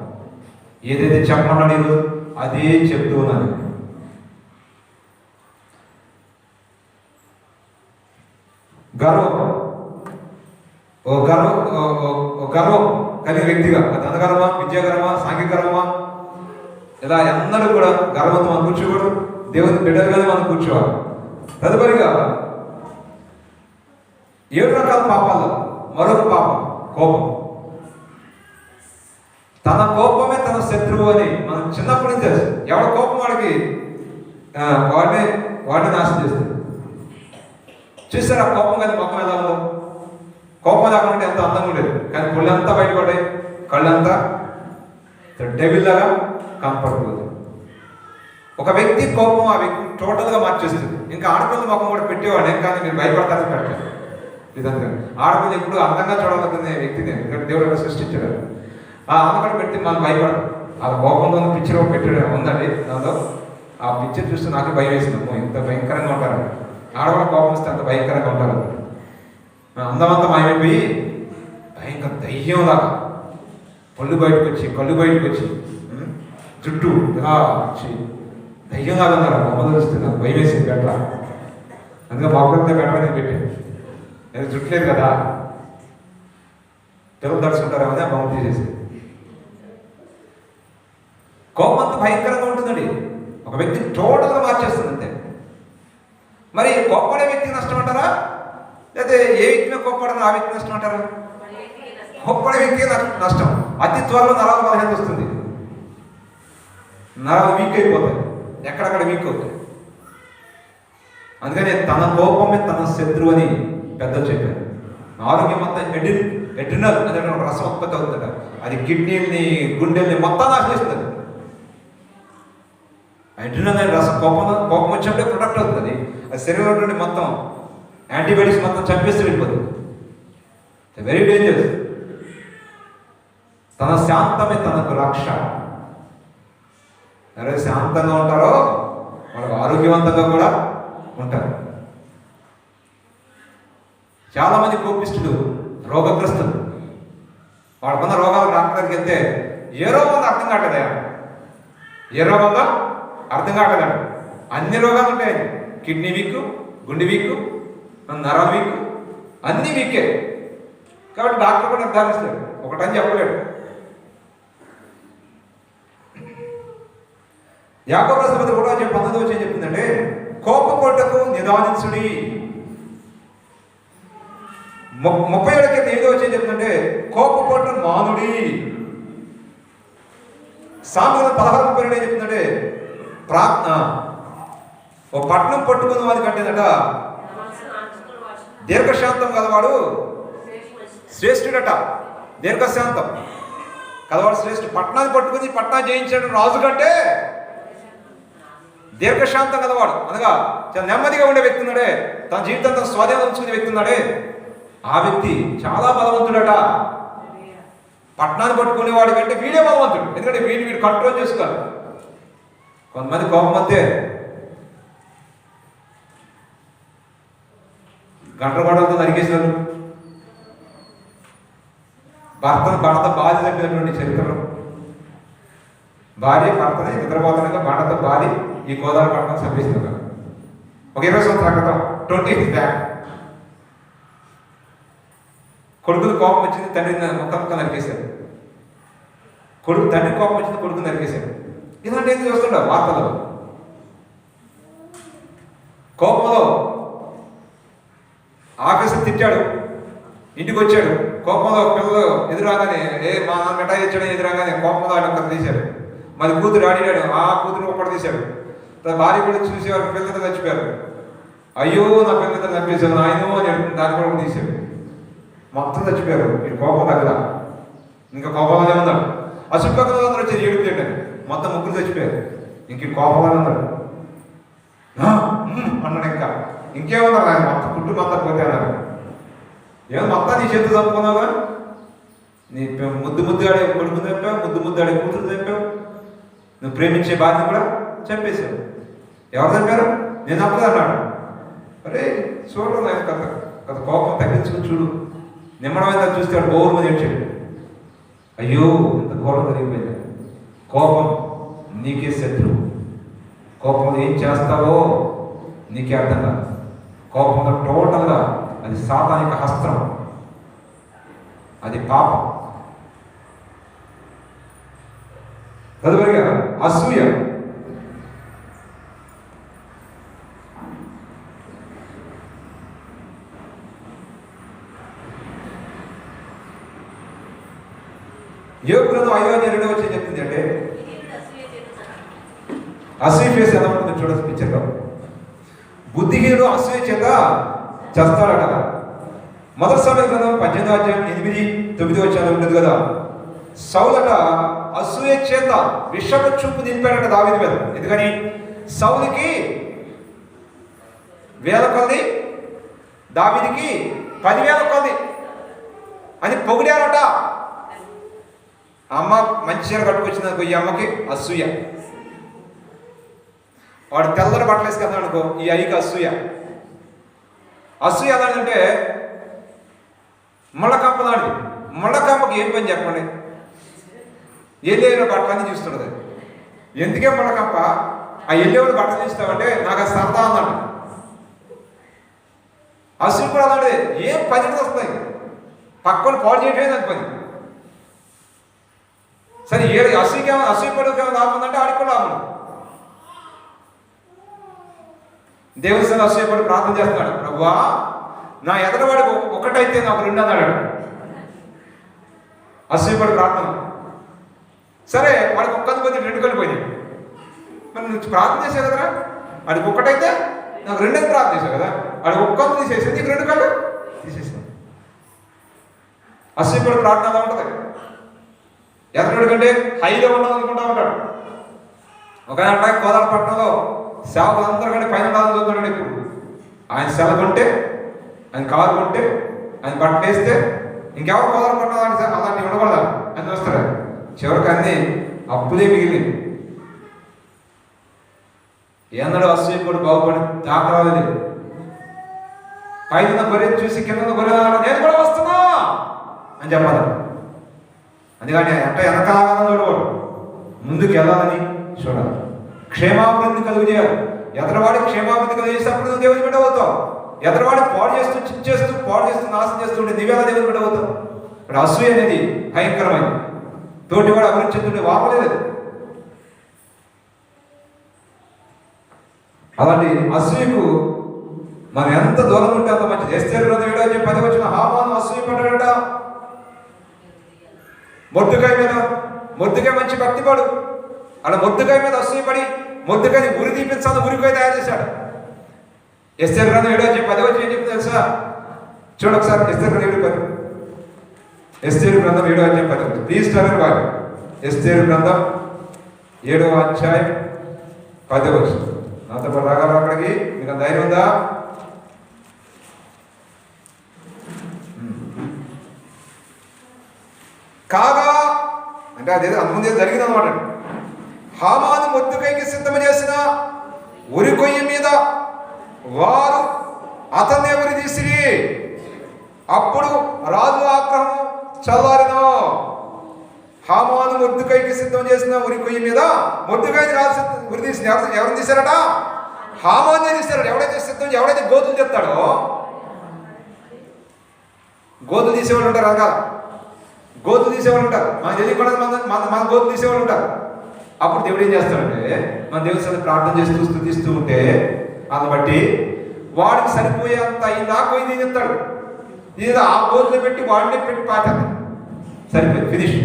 ఏదైతే చెప్పమన్నాడు ఈరోజు అదే చెప్తూ ఉన్నాను. గర్వం కలిగిన వ్యక్తిగా, ధనగర్వమా, విద్యాగర్వమా, సాంఘికగర్వమా, ఇలా అందరూ కూడా గర్వంతో మనం కూర్చోకూడదు. దేవుని బిడ్డలుగానే మనం కూర్చోవాలి. తదుపరిగా 7 రకాల పాపాలు. మరొక పాపం కోపం. తన కోపమే తన శత్రువు అని మనం చిన్నప్పటి నుంచి తెలుసు. ఎవడ కోపం వాడికి వాడిని నాశనం చేస్తుంది. చూసారా కోపం కానీ ముఖం ఎలా ఉందో? కోపం లేకుండా ఎంత అందంగా ఉండేది, కానీ కళ్ళంతా బయటపడ్డాయి, కళ్ళంతా డెవిల్ లాగా కనపడుతుంది. ఒక వ్యక్తి కోపం ఆ వ్యక్తి టోటల్గా మార్చేస్తుంది. ఇంకా ఆడపిల్లల ముఖం కూడా పెట్టేవాడు, ఏం కానీ మీరు భయపడతారని పెట్టారు. విధంగా ఆడపిల్ల ఇప్పుడు అందంగా చూడాలనుకునే వ్యక్తిని ఎందుకంటే దేవుడు సృష్టించాడు. ఆ అందకడ పెడితే మనం భయపడదు. ఆ కోపంలో ఉన్న పిక్చర్ పెట్టడం ఉందండి, దాంతో ఆ పిక్చర్ చూస్తే నాకు భయం వేసింది. ఇంత భయంకరంగా ఉంటారు ఆడవాళ్ళ, కోపం వస్తే అంత భయంకరంగా ఉంటారు. అందమంతా మాయమైపోయి భయంకర దయ్యంలాగా కళ్ళు బయటకు వచ్చి జుట్టు ఇలా వచ్చి దయ్యంలాగా ఉన్నారు. బొమ్మలు వస్తే నాకు భయం వేసింది పెట్ట. అందుకే బాగుంటే పెట్టమని పెట్టాను. నేను జుట్టు లేదు కదా, తెలుగు దడుచుకుంటారేమో బొమ్మ తీసేసి. కోపం అంత భయంకరంగా ఉంటుందండి, ఒక వ్యక్తిని టోటల్గా మార్చేస్తుంది అంతే. మరి కోప్పడే వ్యక్తికి నష్టం అంటారా, లేకపోతే ఏ వ్యక్తిని కోప్పడదో ఆ వ్యక్తి నష్టం అంటారా? కోప్పడే వ్యక్తికి నష్టం. అతి త్వరలో నరాలు బలహీనత వస్తుంది, నరాలు వీక్ అయిపోతాయి, ఎక్కడక్కడ వీక్ అవుతాయి. అందుకని తన కోపమే తన శత్రువు అని పెద్దలు చెప్పారు. ఆరోగ్యం మొత్తం ఎడ్రినల్ అనే రసం ఉత్పత్తి అవుతుందట. అది కిడ్నీల్ని, గుండెల్ని మొత్తం నాశనం చేస్తుంది. ఎడ్రినల్ అనే రసం కోపం వచ్చినప్పుడే ప్రొడక్ట్ అవుతుంది. అది శరీరంలో నుండి మొత్తం యాంటీబాడీస్ మొత్తం చంపేస్తూ వెళ్ళిపోతుంది. Very dangerous. తన శాంతమే తనకు రక్ష. ఎవరైతే శాంతంగా ఉంటారో వాళ్ళకు ఆరోగ్యవంతంగా కూడా ఉంటారు. చాలామంది కోపిష్ఠులు, రోగగ్రస్తులు, వాళ్ళకున్న రోగాలు డాక్టర్ దగ్గరికి వెళ్తే ఏ రోగం అర్థం కావట్లేదా? ఏ రోగంలో అర్థం కావట్లేదు. అన్ని రోగాలు ఉంటాయి. కిడ్నీ వీక్, గుండె వీక్, నరాల వీక్, అన్నీ వీకే. కాబట్టి డాక్టర్ కూడా నిర్ధారిస్తాడు, ఒకటని చెప్పలేడు. యాకోబు రాసిన పత్రిక 1:19 చెప్తుందంటే కోపపడుటకు నిదానించుడి. 37 చెప్తుందంటే కోపపడటం మానుడి. సామెతలు 16:32 చెప్తుందంటే ఓ పట్నం పట్టుకున్న వాడి కంటేదట దీర్ఘశాంతం గలవాడు శ్రేష్ఠుడట. దీర్ఘశాంతం కలవాడు శ్రేష్ఠుడు. పట్నాన్ని పట్టుకుని పట్నాన్ని జయించాడు రాజు కంటే దీర్ఘశాంతం కలవాడు, అనగా చాలా నెమ్మదిగా ఉండే వ్యక్తి ఉన్నాడే, తన జీవితం తన స్వాధీనం ఉంచుకునే వ్యక్తి ఉన్నాడే, ఆ వ్యక్తి చాలా బలవంతుడట. పట్నాన్ని పట్టుకునేవాడి కంటే వీడే బలవంతుడు. ఎందుకంటే వీడు కంట్రోల్ చేసుకోవాలి. కొంతమంది కోపం వస్తే గంటల గొడవలతో నరికేసినారు. భర్త బాధ చెప్పినటువంటి చరిత్రలో భార్య భర్తని నిద్రపోతుండగా బండతో బాధి ఈ గోదావరి పట్టణం చంపేసినారు. ఒక 20 సంవత్సరాల క్రితం, 20 years బ్యాక్. కొడుకులు కోపం వచ్చింది, తండ్రిని ముఖం నరికేశారు. కొడుకు తండ్రి కోపం వచ్చింది, కొడుకుని నరికేశాడు. ఇలాంటి ఏం చూస్తుండవు వార్తలు. కోపంలో ఆఫీసర్ తిట్టాడు, ఇంటికి వచ్చాడు, కోపంలో పిల్లలు ఎదురాగానే మా మిఠాయి ఇచ్చాడు, ఎదురాగానే కోపంలో ఆయన ఒక్కరు తీశాడు. మరి కూతురు ఆడినాడు, ఆ కూతురు ఒక్కడు తీశాడు. భార్య కూడా చూసేవారు, పిల్లలు చచ్చిపోయారు. అయ్యో నా పిల్లలు చంపేశాను ఆయన అని దాని కూడా తీశాడు. మొత్తం చచ్చిపోయారు. వీడు కోపం తగ్గదా, ఇంకా కోపంలోనే ఉన్నాడు. అశుభ్రంగా అందరూ వచ్చి ఏడుపు తింటాడు, మొత్తం ముగ్గురు చచ్చిపోయారు. ఇంక కోపంలోనే ఉన్నాడు అన్నాడు. ఇంకేమన్నారు ఆయన మొత్తం కుటుంబం అంతా పోతే అన్నారు. ఏమో మొత్తం నీ చేతులు చంపుకున్నావుగా, నీ ముద్దు ఆడే కొడుకు చంపావు, ముద్దు ఆడే కూతురు చంపావు, నువ్వు ప్రేమించే భార్యను కూడా చంపేశావు. ఎవరు చంపారు? నేను చంపదు అన్నాడు. అరే చూడరు ఆయన కథ కథ కోపం తగ్గించుకుని చూడు. నిమ్మడమైన చూస్తే వాడు బోరు మీద ఏడ్చాడు. అయ్యో ఇంత ఘోరం జరిగిపోయింది. కోపం నీకే శత్రువు. కోపంలో ఏం చేస్తావో నీకే అర్థం కాదు. కోపంలో టోటల్గా అది సాతానిక హస్తం, అది పాపం. తదుపరిగా అసూయ. యోబు గ్రంథం 5:2 చెప్తుంది అంటే అసూయ ఫేస్ ఎలా ఉంటుంది చూడొచ్చు పిక్చర్లో. బుద్ధిహీనుడు అసూయ చేత చేస్తాడట. మొదటి సమయ గ్రంథం 18:8-9 ఉంటుంది కదా. సౌలట అసూయ చేత విషపు చూపు నింపాడట దావీదు మీద. ఎందుకని? సౌలుకి 1000 కొలది, దావీదుకి 10,000 కొలది అని పొగిడారట. అమ్మ మంచి చీర కట్టుకొచ్చిందనుకో, ఈ అమ్మకి అసూయ. వాడు తెల్లరి బట్టలు వేసుకెళ్తాడు అనుకో, ఈ అయ్యకి అసూయ. అసూయ ఎలాంటిదంటే ముళ్ళకంపలాంటిది. ముళ్ళకంపకి ఏం పని చెప్పండి? ఎల్లేరు బట్టలన్నీ చూస్తున్నది. ఎందుకే ముళ్ళకంప? ఆ ఎల్లేవుడు బట్టలు చూస్తామంటే నాకు అది సరదా అన్నాడు. అసూయ కూడా అలాంటిది. ఏం పని వస్తుంది, పక్కన పాడు చేయటమే దాని పని. సరే అసూయ పడుకు లాభం ఉందంటే ఆడికి కూడా లాభం. దేవుని సన్ని అసూయపడి ప్రార్థన చేస్తున్నాడు. ప్రభువా నా ఎదరవాడు ఒకటైతే నాకు 2 అన్నాడు. అసూయపడి ప్రార్థన. సరే వాడికి ఒక్కది పోతే 2 కళ్ళు పోయినాయి. మరి నువ్వు ప్రార్థన చేసావు కదరా, వాడికి ఒక్కటైతే నాకు 2 అని ప్రార్థన చేసావు కదా, వాడికి ఒక్కది తీసేసి నీకు 2 కళ్ళు తీసేసావు. అసూయపడి ప్రార్థన అలా ఉంటుంది. ఎదరడు కంటే హైలో ఉండాలనుకుంటా ఉంటాడు. ఒక కోదాడపట్నంలో సేవకులందరూ కానీ పైన ఉండాలని చూస్తున్నాడు. ఇప్పుడు ఆయన సెల కొంటే, ఆయన కారు కొంటే, ఆయన బట్టలు వేస్తే ఇంకెవరు కోదాడపట్నం అలాంటివి ఉండకూడదా అని చూస్తాడు. చివరికి అన్ని అప్పులే మిగిలింది. ఎన్నడూ అసూయపడి బాగుపడి దాఖలాలేదు. పైన గొర్రె చూసి కింద గొర్రె నేను కూడా వస్తున్నా అని చెప్పాలి. అందుకని వెనకాలని చూడకూడదు, ముందుకు వెళ్ళాలని చూడాలి. క్షేమాభివృద్ధి కలుగు చేయాలి. ఎదరవాడి క్షేమాభివృద్ధి కలుగు చేసినప్పుడు నువ్వు దేవుని బిడ్డ అవుతావు. ఎదరవాడి పాడు చేస్తూ చిచ్చేస్తూ పాడు చేస్తూ నాశనం చేస్తుంటే నువ్వేలా దేవుని బిడ్డ అవుతావు? ఇక్కడ అసూయ అనేది భయంకరమైంది. తోటివాడు అభివృద్ధి చెందుంటే వాపలేదు. అలాంటి అసూయకు మనం ఎంత దూరం ఉంటే అంత మంచిది. ఎస్తేరు గ్రంథం 7:10 హామాను అసూయ పడ్డాడట మొర్దెకై మీద. మొర్దెకై మంచి భక్తిపడు. అలా మొర్దెకై మీద అసూయపడి మొర్దెకైని ఉరి తీపించాలని ఉరికై తయారు చేశాడు. ఎస్తేరు గ్రంథం 7:10 ఏం చెప్తుంది తెలుసా? చూడు ఒకసారి ఎస్తేరు గ్రంథం 7:10. ఎస్తేరు గ్రంథం 7:10. Please turn bye. ఎస్తేరు గ్రంథం 7:10. నాతో పాటు రాగలరు అక్కడికి? మీకు ధైర్యం ఉందా? కాగా అంటే అదేదో అంతకుముందే జరిగింది అనమాట. హామాను మొర్దెకైకి సిద్ధం చేసిన ఉరి కొయ్య మీద వారు అతన్ని ఉరి తీసిరి. అప్పుడు రాజు ఆగ్రహం చల్లారిను. హామాను మొర్దెకైకి సిద్ధం చేసిన ఉరి కొయ్య మీద మొర్దెకైని రాజు ఉరి తీసిన. ఎవరిని తీశారట? హామాన్ని తీశారట. ఎవడైతే గోతులు చెప్తాడో, గోతులు తీసేవాళ్ళు ఉంటారు రకాల. గోతులు తీసేవాళ్ళు ఉంటారు, మనకు తెలియకుండా మన గోతులు తీసేవాళ్ళు ఉంటారు. అప్పుడు దేవుడు ఏం చేస్తాడంటే మన దేవుడి సరే ప్రార్థన చేస్తూ స్తుతిస్తూ ఉంటే దాన్ని బట్టి వాడికి సరిపోయేంత అయిందా పోయింది ఏం చెప్తాడు, ఇది ఆ గోతులు పెట్టి వాడిని పెట్టి పాతాడు, సరిపోయింది, ఫినిష్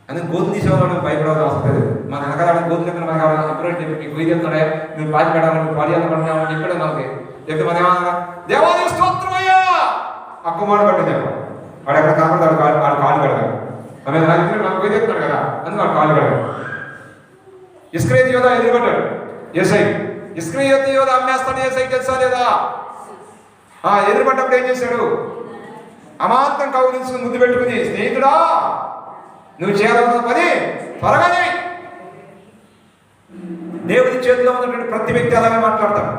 అని. గోతులు తీసేవాళ్ళు భయపడాల్సిన అవసరం లేదు. మన వెనకాల గోతులు ఎక్కడ మనకు అప్రోచ్ మీకు పోయి చెప్తాడే మీరు పాతి పెట్టాలని పాడి అనుకుంటున్నామని చెప్పాడు మనకి. చెప్తే మన ఏమన్నా దేవాలయ స్తోత్రమయ్యా అక్కువ మాట పట్టింది వాడు ఎక్కడ కనపడతాడు, వాడు కాళ్ళు పెడతాడు. నాకు పోయి చెప్తాడు కదా అని వాడు కాళ్ళు పెడతాడు. ఇస్కరియోతు యోధ ఎదురుపడ్డాడు యేసై. ఇస్కరియోతు యోధ అమ్మేస్తాడు యేసై తెలుసా లేదా? ఎదురుపడ్డప్పుడు ఏం చేశాడు? అమాంతం కౌలించుకుని ముందు పెట్టుకుని, స్నేహితుడా నువ్వు చేయాలన్న పని త్వరగా చేయి. దేవుని చేతిలో ఉన్నటువంటి ప్రతి వ్యక్తి అలాగే మాట్లాడతాడు.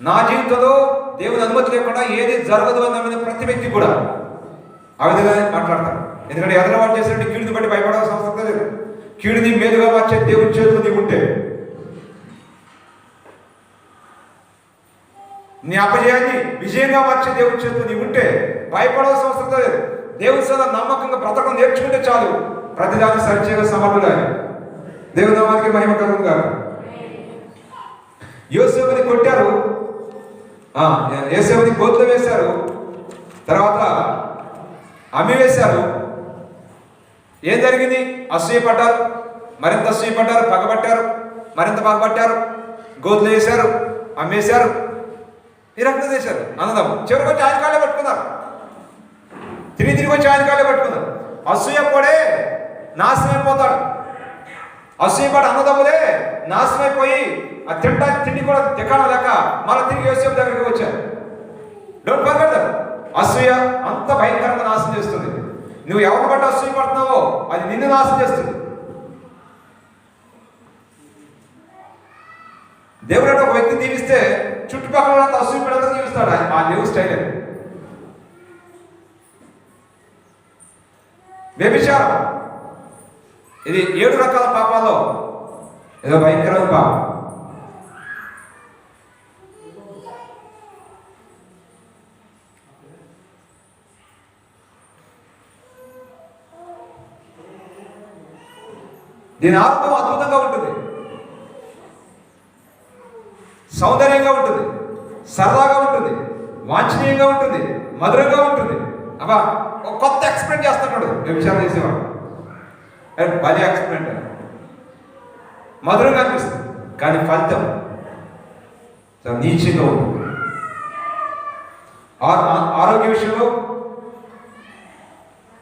నా జీవితంలో దేవుని అనుమతి లేకుండా ఏది జరగదు అన్న ప్రతి వ్యక్తి కూడా ఆ విధంగానే మాట్లాడతాడు. ఎందుకంటే ఎదరవాడు చేసినట్టు కీడుని బట్టి భయపడాల్సిన అవసరం లేదు. కీడుని మేలుగా మార్చే దేవుని చేతులు నీకు ఉంటే, నీ అపజయాన్ని విజయంగా మార్చే దేవుని చేతులు నీకు ఉంటే భయపడాల్సిన అవసరం లేదు. దేవుని సదా నమ్మకంగా బ్రతకం నేర్చుకుంటే చాలు, ప్రతిదాన్ని సరిచేయగా సమర్థుడు. దేవుని నామానికి మహిమ కలుగును గాక. యోసేపుని కొట్టారు, యోసేపుని గోతులు వేశారు, తర్వాత అమ్మి వేశారు. ఏం జరిగింది? అసూయపడ్డారు, మరింత అసూయపడ్డారు, పగబట్టారు, మరింత పగబట్టారు, గోతులు వేశారు, అమ్మేశారు, ఈ రకంగా చేశారు. అన్నదమ్ము చివరికి వచ్చి ఆయన కాళ్ళే పట్టుకున్నారు, తిరిగి వచ్చి ఆయన కాళ్ళే పట్టుకున్నారు. అసూయపడే నాశనమైపోతాడు. అసూయపడి అన్నదమ్ములే నాశనమైపోయి ఆ తింటానికి తిండి కూడా దిక్కడం లేక మళ్ళీ తిరిగి యోసేపు దగ్గరికి వచ్చారు. Don't forget that. అసూయ అంత భయంకరంగా నాశనం చేస్తుంది. నువ్వు ఎవరిని బట్టి అసూయ పడుతున్నావో అది నిన్ను నాశనం చేస్తుంది. దేవుడు ఒక వ్యక్తి దీవిస్తే చుట్టుపక్కల అసూయ పడతా దీవిస్తాడు. ఆ దేవుడు స్టైల్. వ్యభిచారం ఇది 7 రకాల పాపాల్లో ఏదో భయంకరమైన పాపం. దీని ఆత్మ అద్భుతంగా ఉంటుంది, సౌందర్యంగా ఉంటుంది, సరదాగా ఉంటుంది, వాంఛనీయంగా ఉంటుంది, మధురంగా ఉంటుంది. అబ్బా ఒక కొత్త ఎక్స్పెరిమెంట్ చేస్తున్నాడు వ్యభిచారం చేసేవాడు. భలే ఎక్స్పెరిమెంట్, మధురంగా అనిపిస్తుంది, కానీ ఫలితం చాలా నీచంగా ఉంటుంది. ఆరోగ్య విషయంలో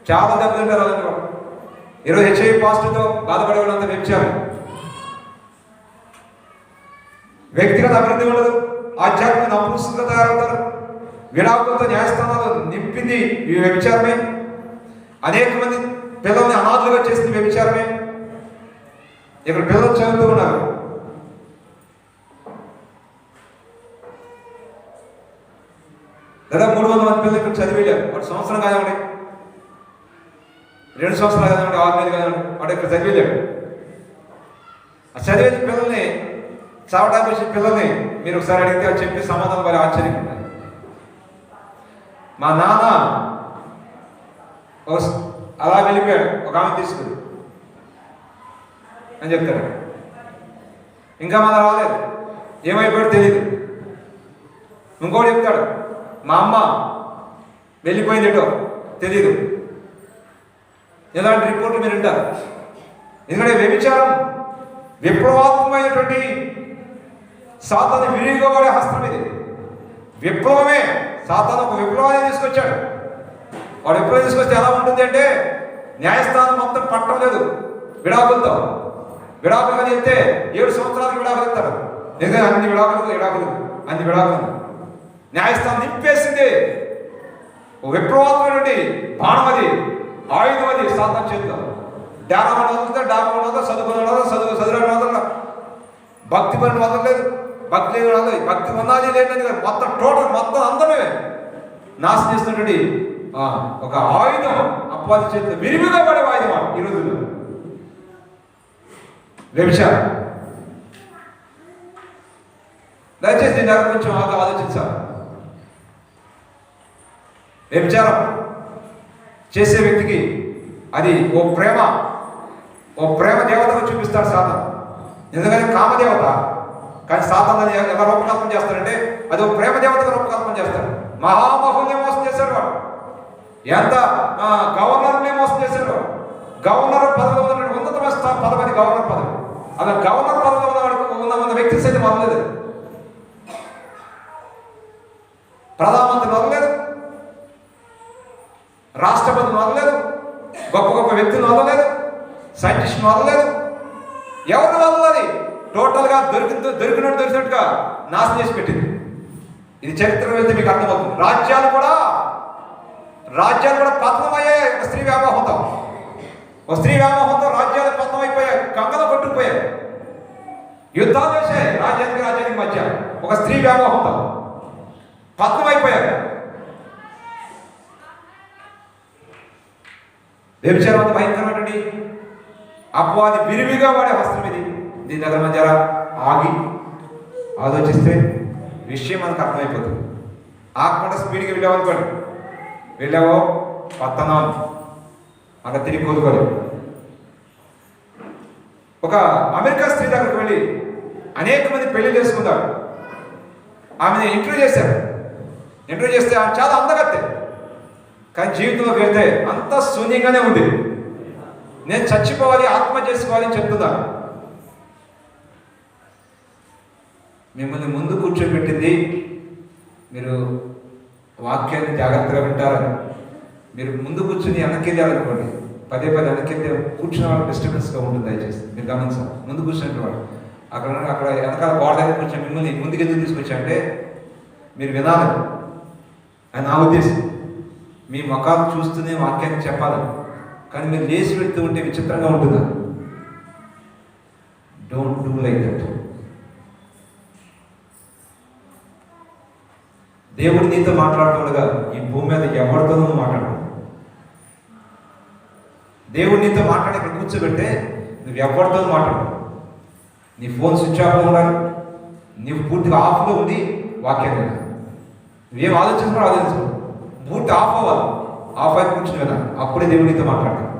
చాలా దెబ్బతింటారు అలాంటి వాడు. ఈరోజు HIV పాజిటివ్తో బాధపడే వాళ్ళంతా వ్యభిచారం. వ్యక్తిగత అభివృద్ధి ఉండదు, ఆధ్యాత్మిక నపుంసకంగా తయారవుతారు. విడాకులతో న్యాయస్థానాలు నింపింది ఈ వ్యభిచారమే. అనేక మంది పిల్లల్ని అనాథలుగా చేసింది వ్యభిచారమే. ఇక్కడ పిల్లలు చదువుతూ ఉన్నారు. దాదాపు 300 మంది పిల్లలు ఇక్కడ చదివేళ్ళారు. వాడు సంవత్సరం కాదండి, 2 సంవత్సరాలు కాదండి, 6 నెలలు కాదండి, వాడు ఇక్కడ చదివేళ్ళాడు. ఆ చదివే పిల్లల్ని, చావటానికి వచ్చిన పిల్లల్ని మీరు ఒకసారి అడిగితే అది చెప్పి సమాధానం మరి ఆశ్చర్యంగా ఉంటాయి. మా నాన్న అలా వెళ్ళిపోయాడు, ఒక ఆమె తీసుకుని అని చెప్తాడు. ఇంకా మన రాలేదు, ఏమైపోయాడు తెలియదు. ఇంకోటి చెప్తాడు, మా అమ్మ వెళ్ళిపోయిందేటో తెలీదు. ఇలాంటి రిపోర్ట్లు మీరు వింటారు. ఎందుకంటే వ్యభిచారం విప్లవాత్మకమైనటువంటి సాతాను విరిగిపోబడే హస్తం. ఇది విప్లవమే. సాతాను ఒక విప్లవాన్ని తీసుకొచ్చాడు. వాడు విప్లవం తీసుకొస్తే ఎలా ఉంటుంది అంటే న్యాయస్థానం మొత్తం పట్టం లేదు విడాకులతో. విడాకులు అని చెప్తే 7 సంవత్సరాలకు విడాకులు ఇస్తారు. ఎందుకంటే అన్ని విడాకులు న్యాయస్థానం నింపేసింది. విప్లవాత్మకమైనటువంటి బాణం అది, ఆయుధం అది సాతాను చేతిలో. ధ్యానం వదులుతా, డాబం వదలదు, చదువుకుని వదలదు, భక్తి పని వదలలేదు, భక్తి లేదు వదలదు, భక్తి ఉన్నది లేదని మొత్తం టోటల్ మొత్తం అందమే నాశనం చేస్తున్నటువంటి ఒక ఆయుధం అపవాది చేతిలో విరివిగా పడే ఆయుధం ఈ రోజుల్లో వ్యభిచారం. దయచేసి దీని దగ్గర కొంచెం ఆలోచించాలి. వ్యభిచారం చేసే వ్యక్తికి అది ఓ ప్రేమ దేవతగా చూపిస్తాడు సాతాను. ఎందుకంటే కామదేవత, కానీ సాతాను ఎలా రూపకల్పన చేస్తాడంటే అది ఒక ప్రేమ దేవతగా రూపకల్పన చేస్తాడు. మహామహుల్ని మోసం చేశాడు వాడు. ఎంత గవర్నర్ని మోసం చేశాడు. గవర్నర్ పదవిలో ఉన్నటువంటి ఉన్నతమైన పదవి గవర్నర్ పదవి. అలా గవర్నర్ పదవిలో ఉన్న వ్యక్తి సైతం వదలలేదు. ప్రధానమంత్రిని వదలలేదు, రాష్ట్రపతిని వదలలేదు, గొప్ప గొప్ప వ్యక్తులను వదలలేదు, సైంటిస్ట్ని వదలలేదు, ఎవరిని వదలది. టోటల్గా దొరికినట్టుగా నాశనం చేసి పెట్టింది. ఇది చరిత్ర వెళ్తే మీకు అర్థమవుతుంది. రాజ్యాలు కూడా పతనమయ్యాయి ఒక స్త్రీ వ్యామోహంతో. రాజ్యాలు పతనమైపోయాయి, గంగలో కొట్టుకుపోయాయి, యుద్ధాలు చేశాయి రాజ్యానికి మధ్య ఒక స్త్రీ వ్యామోహంతో పతనమైపోయారు. వ్యభిచారం అంత భయంకరమైనటువంటి అపవాది విరివిగా వాడే వస్త్రం ఇది. దీని దగ్గర మధ్య ఆగి ఆలోచిస్తే విషయం మనకు అర్థమైపోతుంది. ఆకుండా స్పీడ్గా వెళ్ళామనుకోండి, వెళ్ళావో పతనం, అక్కడ తిరిగి కోరుకోలేదు. ఒక అమెరికా స్త్రీ దగ్గరకు వెళ్ళి అనేక మంది పెళ్లి చేసుకున్నారు. ఆమెను ఇంటర్వ్యూ చేశారు. ఇంటర్వ్యూ చేస్తే ఆమె చాలా అందగత్తే, కానీ జీవితంలోకి వెళ్తే అంత శూన్యంగానే ఉంది. నేను చచ్చిపోవాలి, ఆత్మహత్య చేసుకోవాలి అని చెప్తున్నాను. మిమ్మల్ని ముందు కూర్చోబెట్టింది మీరు వాక్యాన్ని జాగ్రత్తగా వింటారని. మీరు ముందు కూర్చుని వెనక్కిళ్ళారనుకోండి, పదే వెనక్కిళ్తే కూర్చున్న వాళ్ళకి డిస్టర్బెన్స్గా ఉంటుంది. దయచేసి మీరు గమనించాలి. ముందు కూర్చున్నట్టు వాడు అక్కడ వెనకాల గోడ దగ్గర కూర్చొని మిమ్మల్ని ముందుకు ఎందుకు తీసుకొచ్చారంటే మీరు వినాలి అని నా ఉద్దేశం. మీ ముఖాలు చూస్తూనే వాక్యాన్ని చెప్పాలి, కానీ మీరు లేచి వెళ్తూ ఉంటే విచిత్రంగా ఉంటుందా? Don't do like that. దేవుడు నీతో మాట్లాడుతుండగా ఈ భూమి మీద ఎవరితోనూ మాట్లాడు. దేవుడు నీతో మాట్లాడి ఇక్కడ కూర్చోబెడితే నువ్వు ఎవరితోనూ మాట్లాడు. నీ ఫోన్ స్విచ్ ఆఫ్లో ఉండాలి, నీవు పూర్తిగా ఆఫ్లో ఉండి వాక్యం వినాలి. నువ్వేం ఆలోచించుకో, పూర్తి ఆఫ్ అవ్వాలి. ఆఫ్ అయి కూర్చుని వినాలి, అప్పుడే దేవుడు నీతో మాట్లాడతాడు.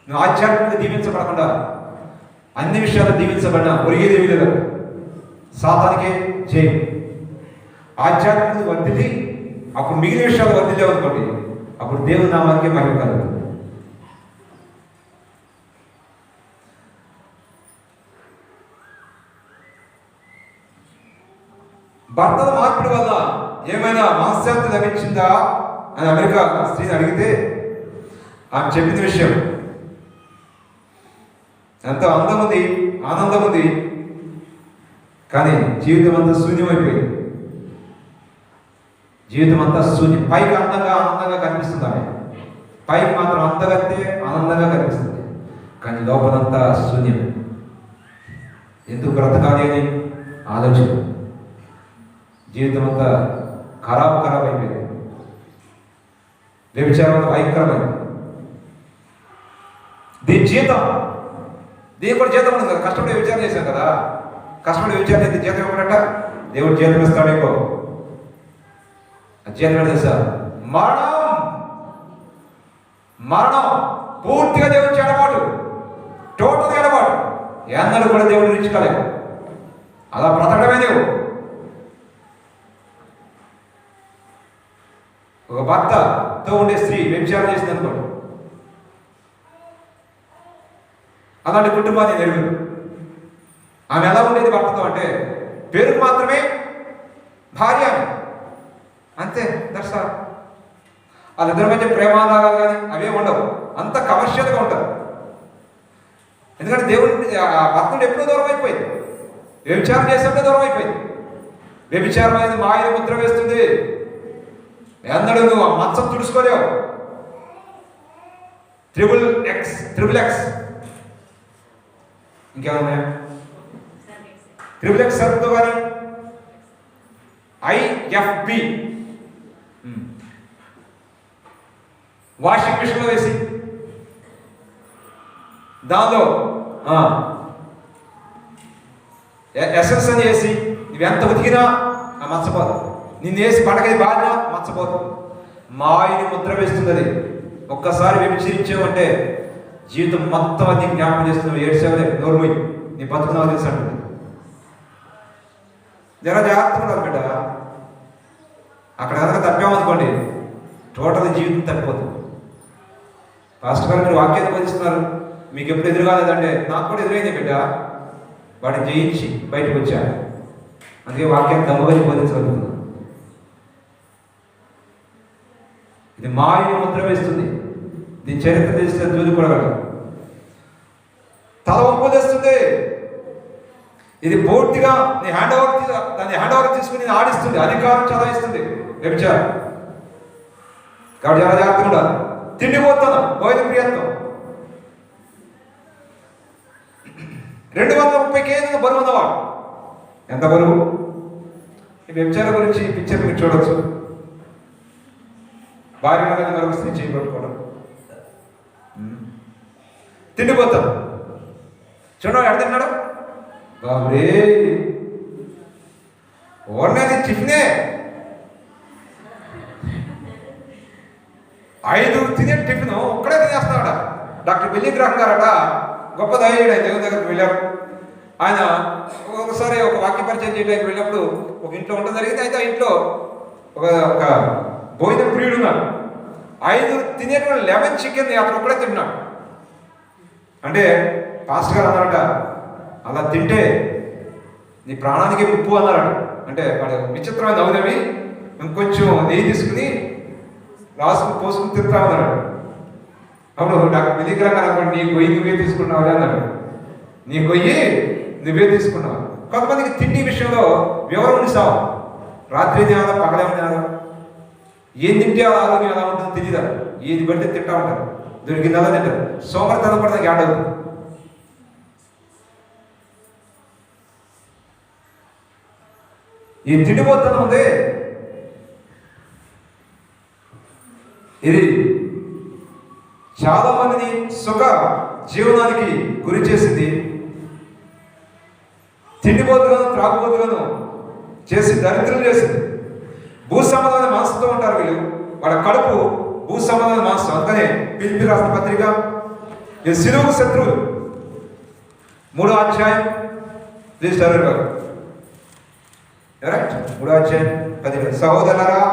నువ్వు ఆధ్యాత్మికంగా దీవించబడకుండా అన్ని విషయాలు దీవించబడినా ఒరిగేదేవి లేదు. సాతానికే చేయి. ఆధ్యాత్మిక వర్ధిల్లి అప్పుడు మిగిలిన విషయాలు వర్ధిల్లేవనుకోండి, అప్పుడు దేవుని నామానికే మహిమ కలుగుతుంది. భర్తల మార్పిడి వల్ల ఏమైనా మనశ్శాంతి లభించిందా అని అమెరికా స్త్రీని అడిగితే ఆమె చెప్పిన విషయం, ఎంతో అందం ఉంది, ఆనందం ఉంది, కానీ జీవితం అంతా శూన్యమైపోయింది. జీవితం అంతా శూన్యం. పైకి ఆనందంగా కనిపిస్తుంది ఆమె, పైకి మాత్రం అందగత్తే ఆనందంగా కనిపిస్తుంది, కానీ లోపలంతా శూన్యం. ఎందుకు బ్రతకాలి అని ఆలోచన. జీవితం అంతా ఖరాబ్ అయిపోయింది. వ్యభిచారం అంతా భయంకరమైంది. దీనికి కూడా జీతం ఉంది కదా. కష్టపడి విచారణ చేశాం కదా, కష్టపడి విచారణ చేస్తే జీతం ఇవ్వడట. దేవుడు జీతం ఇస్తాడు. ఇంకో జీతం ఏంటో తెలుసా? మరణం. పూర్తిగా దేవుడి ఎడబాటు, టోటల్గా ఎడబాటు. ఎన్నడూ కూడా దేవుడిని రుచికలేవు. అలా బ్రతకడమే దేవుడు. ఒక భర్తతో ఉండే స్త్రీ వ్యభిచారం చేసింది అనుకోండి, అలాంటి కుటుంబాన్ని నెరవేరు. ఆమె ఎలా ఉండేది భర్తతో అంటే పేరుకు మాత్రమే భార్య అంతే. That's all. వాళ్ళిద్దరి మధ్య ప్రేమాదాలు కానీ అవే ఉండవు. అంత కమర్షియల్గా ఉంటారు. ఎందుకంటే దేవుడి భర్తను ఎప్పుడూ దూరం అయిపోయింది. వ్యభిచారం చేసినప్పుడే దూరం అయిపోయింది. వ్యభిచారం అనేది మాయని ముద్ర వేస్తుంది. ఎన్నడూ నువ్వు మత్సం తుడుచుకోలేవు. ట్రిపుల్ ఎక్స్ ఇంకేమన్నా ట్రిపుల్ ఎక్స్ సర్తో కానీ IFB వాషింగ్ మిషన్లో వేసి దానిలో ఎసెన్స్ అని వేసి నువ్వు ఎంత ఉతికినా మచ్చపోదు. నిన్ను వేసి పడగది బాగా మచ్చపోదు. మాయని ముద్ర వేస్తుంది. అది ఒక్కసారి వ్యభిచరించామంటే జీవితం మొత్తం అది జ్ఞాపకం చేస్తున్నావు. ఏడ్చేవలే నోర్మోయి నీ బతుకున్నావు తెలుసు అంటుంది. జర జాగ్రత్తగా ఉండాలి బిడ్డ. అక్కడ కనుక తప్పామనుకోండి టోటల్ జీవితం తప్పిపోతుంది. పాస్టర్ గారు మీరు వాక్యాన్ని బోధిస్తున్నారు, మీకు ఎప్పుడు ఎదురు కాలేదంటే నాకు కూడా ఎదురైంది బిడ్డ. వాడిని జయించి బయటకు వచ్చాను. అందుకే వాక్యాన్ని దమ్మగా బోధించగలుగుతున్నాను. ఇది మాయని ముద్ర వేస్తుంది. దీని చరిత్ర తెలిస్తే చూసుకోగలరు. తల వంపు తెస్తుంది. ఇది పూర్తిగా నీ హ్యాండ్ ఓవర్ తీసుకుని నేను ఆడిస్తుంది, అధికారం చలాయిస్తుంది. వ్యభిచారం కాబట్టి చాలా జాగ్రత్తగా ఉండాలి. తిండిపోతాను భోజన ప్రియత్వం. 230 కేజీల బరువు ఉన్నవాడు. ఎంత బరువు? ఈ వ్యభిచారం గురించి పిక్చర్ మీరు చూడవచ్చు. భార్య మీద మరొక స్త్రీ చేయబట్టుకోవడం, తిండిపోతాం. చూడండి ఎక్కడ తిన్నాడు బాబురే, ఓర్నేది టిఫినే 5 తినే టిఫిన్ ఒక్కడే తినేస్తున్నాడ. డాక్టర్ బిల్లీ గ్రాహం గారట గొప్ప దయ్యుడు. ఆయన దేవుని దగ్గరికి వెళ్ళారు. ఆయన ఒకసారి ఒక వాక్య పరిచయం చేయడానికి వెళ్ళినప్పుడు ఒక ఇంట్లో ఉండడం జరిగింది. అయితే ఆ ఇంట్లో ఒక భోజన ప్రియుడు ఉన్నాడు. 5 తినేటువంటి 11 చికెన్ అతను ఒక్కడే తిన్నాడు. అంటే పాస్టర్ గారు అన్నారట, అలా తింటే నీ ప్రాణానికి ముప్పు అన్నారట. అంటే వాడు విచిత్రమైన నవ్వునవి ఇంకొంచెం నెయ్యి తీసుకుని రాసుకుని పోసుకుని తింటా ఉన్నాడు. అప్పుడు డాక్టర్ బిల్లీ గ్రాహం గారు అనుకోండి, నీ గొయ్యి నువ్వే తీసుకున్నావు అన్నాడు. నీ గొయ్యి నువ్వే తీసుకున్నావు. కొంతమందికి తిండి విషయంలో వివరం ఉండిస్తావు. రాత్రి తినాలా పగలే తినాలా, ఏం తింటే ఆరోగ్యం ఎలా ఉంటుందో తెలియదా. ఏది పడితే తింటా ఉంటారు, దొరికిందా తింటారు. సోమరితనం కూడా నాకు యాడ్ అవుతుంది. ఈ తిండిపోతనం ఉంది, ఇది చాలా మందిని సుఖ జీవనానికి గురి చేసింది. తిండిపోతుగాను త్రాగుబోతుగాను చేసి దరిద్రం చేసింది. భూ సంబంధమైన మనసుతో ఉంటారు వీళ్ళు. వాళ్ళ కడుపు భూ సంబంధమైన మనసు. అందుకనే పిలిపి రాసిన పత్రిక ఈ సిలువకు శత్రువులు 3వ అధ్యాయం రిజిస్టర్ గారు 3వ అధ్యాయం 10 సహోదరులారా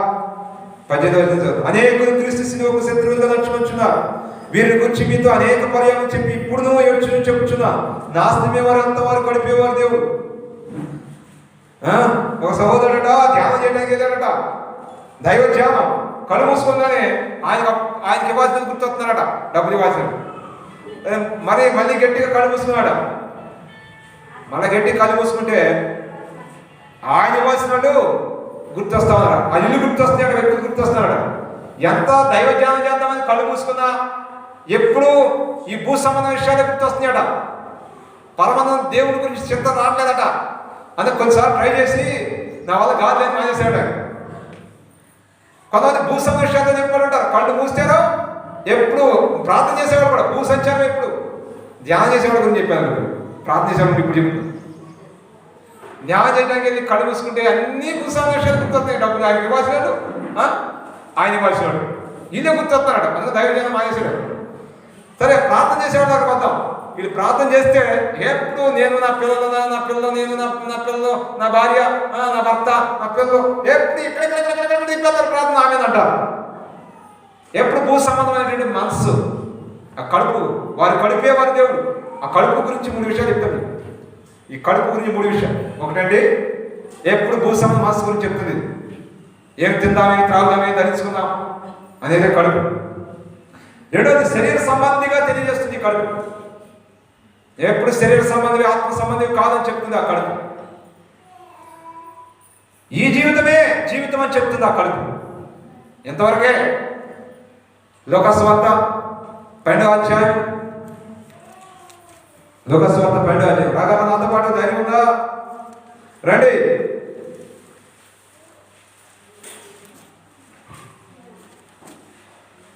18 అనేకులు క్రీస్తు సిలువకు శత్రువులుగా నడుచుకొంచున్నారు. వీరిని గురించి మీతో అనేక పర్యాయం చెప్పి ఇప్పుడు నువ్వు ఏడ్చుని చెప్పుచున్నా. నాశనమేవారు అంతవారు గడిపేవారు దేవుడు. ఒక సహోదరుడట ధ్యానం చేయడానికి వెళ్ళాడట. దైవ ధ్యానం కళ్ళు మూసుకుందానే ఆయనకి ఇవ్వాల్సిన గుర్తొస్తున్నాడట, డబ్బులు ఇవ్వాల్సిన. మళ్ళీ గట్టిగా కళ్ళు మూసుకున్నాడు. మళ్ళీ గట్టిగా కళ్ళు మూసుకుంటే ఆయన ఇవ్వాల్సిన వాళ్ళు గుర్తొస్తా ఉన్నారా, ఆ ఇల్లు గుర్తొస్తున్నాడు, వ్యక్తులు గుర్తొస్తున్నాడు. ఎంత దైవ ధ్యానం చేద్దామని కళ్ళు మూసుకున్నా ఎప్పుడు ఈ భూ సంబంధ విషయాలు గుర్తొస్తున్నాయట. పరమానంద దేవుడి గురించి చింత రావట్లేదట. అందుకే కొన్నిసార్లు ట్రై చేసి నా వల్ల గాలి మానేసాడు. కొంతమంది భూ సంబంధ విషయాలతో చెప్పాడు ఉంటారు. కళ్ళు మూస్తారో ఎప్పుడు ప్రార్థన చేసేవాడు కూడా భూ సంచారం, ఎప్పుడు ధ్యానం చేసేవాడు గురించి చెప్పాను. ప్రార్థన చేసేవాడు ఇప్పుడు చెప్తుంది. ధ్యానం చేయడానికి వెళ్ళి కళ్ళు మూసుకుంటే అన్ని భూ సంబంధ విషయాలు గుర్తొస్తున్నాయి. డబ్బులు ఆయన ఇవ్వాల్సినాడు, ఆయన ఇవ్వాల్సినాడు, ఈయనే గుర్తొస్తున్నాడు. అందుకే దైవజనం మానేసాడు. సరే ప్రార్థన చేసేవాడు దాకా వద్దాం. వీళ్ళు ప్రార్థన చేస్తే ఎప్పుడు నేను నా పిల్లలు నేను నా పిల్లలు నా భార్య నా భర్త నా పిల్లలు ఎప్పుడు ఇక్కడ ప్రార్థన ఆమెదంటారు. ఎప్పుడు భూ సంబంధమైనటువంటి మనస్సు, ఆ కడుపు, వారి కడుపే వారి దేవుడు. ఆ కడుపు గురించి 3 విషయాలు చెప్తాను. ఈ కడుపు గురించి 3 విషయాలు. ఒకటండి, ఎప్పుడు భూ సంబంధ మనస్సు గురించి చెప్తుంది. ఏం తిందామే, త్రాగుదామే, ధరించుకుందాం అనేది కడుపు. రెండోది శరీర సంబంధిగా తెలియజేస్తుంది ఈ కడుపు. ఎప్పుడు శరీర సంబంధి ఆత్మ సంబంధి కాదని చెప్తుంది ఆ కడుపు. ఈ జీవితమే జీవితం అని చెప్తుంది ఆ కడుపు. ఎంతవరకే లోకస్వార్త 12వ అధ్యాయం. లోకస్వార్త 12వ అధ్యాయం. రాగా నాతో పాటు ధైర్యం ఉందా? రండి.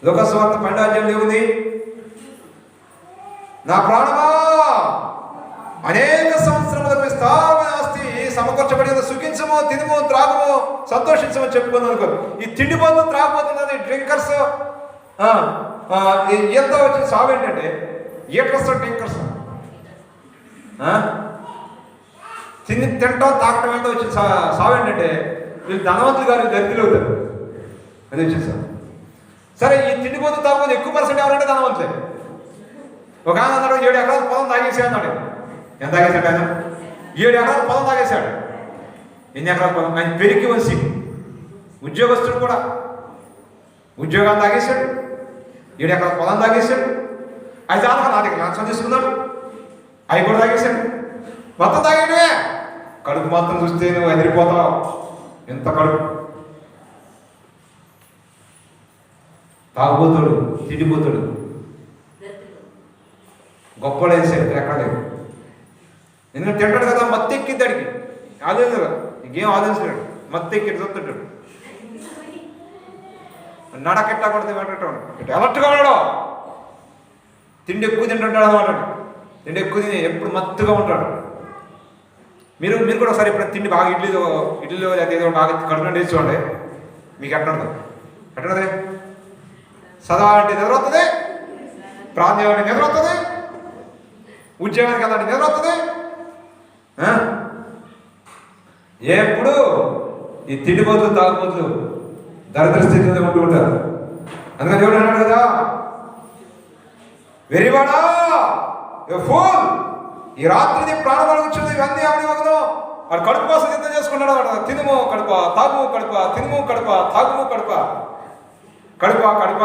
లోకస్వార్త 12వ అధ్యాయం ఏముంది? నా ప్రాణమా అనేక సంవత్సరముల విస్తారమైన ఆస్తి సమకూర్చబడి సుఖించము, తినుము, త్రాగము, సంతోషించమని చెప్పుకుందాం అనుకో. ఈ తిండిపోతు త్రాగబోతున్నది డ్రింకర్స్, ఈతతో వచ్చిన సాగు ఏంటంటే ఈటర్స్ డ్రింకర్స్. తింటాం తాగటం వెళ్తా వచ్చిన సాగు ఏంటంటే వీళ్ళు ధనవంతులు గారు దరిద్రులు అవుతారు. అది వచ్చింది సార్. సరే, ఈ తిండిపోతు తాగకపోతే ఎక్కువ పర్సెంట్ ఎవరంటే ధనవంతులే. ఒక ఆయన అన్నాడు 7 ఎకరాల పొలం తాగేసాడు అన్నాడు. ఎంత తాగేశాడు ఆయన? 7 ఎకరాల పొలం తాగేశాడు. ఎన్ని ఎకరాల పొలం? ఆయన పెరిగి వంశీ ఉద్యోగస్తుడు కూడా ఉద్యోగాలు తాగేశాడు, 7 ఎకరాల పొలం తాగేశాడు. అయితే నా దగ్గర లంచం తీసుకున్నాడు, అవి కూడా తాగేశాడు. మొత్తం తాగేయడమే. కడుపు మాత్రం చూస్తే నువ్వు ఎదిరిపోతావు. ఎంత కడుపు! తాగుబోతాడు, తిండిపోతాడు, గొప్పలు వేసాడు ఎక్కడ లేదు. ఎందుకంటే తింటాడు కదా, మత్తు ఎక్కిద్ది అడిగి ఆలోచన కదా, ఇంకేం ఆలోచించాడు, మత్తు ఎక్కి చూస్తుంటాడు. నడకెట్టా కొడితే ఎలర్ట్గా ఉన్నాడు. తిండి ఎక్కువ తింటుంటాడు అనమాట. తిండి ఎక్కువ తిని ఎప్పుడు మత్తుగా ఉంటాడు. మీరు కూడా ఒకసారి ఎప్పుడు తిండి బాగా ఇడ్లీలో ఏదో బాగా కడుపున వేసుకోండి, మీకు ఎట్లుంటుంది? చదవాలంటే నిద్ర వస్తుంది, ప్రాణం చేయాలంటే నిద్ర వస్తుంది, ఉద్యోగానికి వెళ్ళాలంటే నిద్ర వస్తుంది. ఎప్పుడు ఈ తిండిపోతులు తాగుబోతులు దరిద్ర స్థితిలో ఉంటూ ఉంటారు. అందుకని దేవుడు అన్నాడు కదా, వెరివాడా ఫూల్, ఈ రాత్రి ప్రాణం వచ్చింది, ఇవన్నీ ఆవిడ వగదు. వాడు కడుపు కోసం సిద్ధం చేసుకున్నాడు అన్నమాట. తినుము కడుప, తాగుము కడుప, తినుము కడుప, తాగుము కడుప. కడుప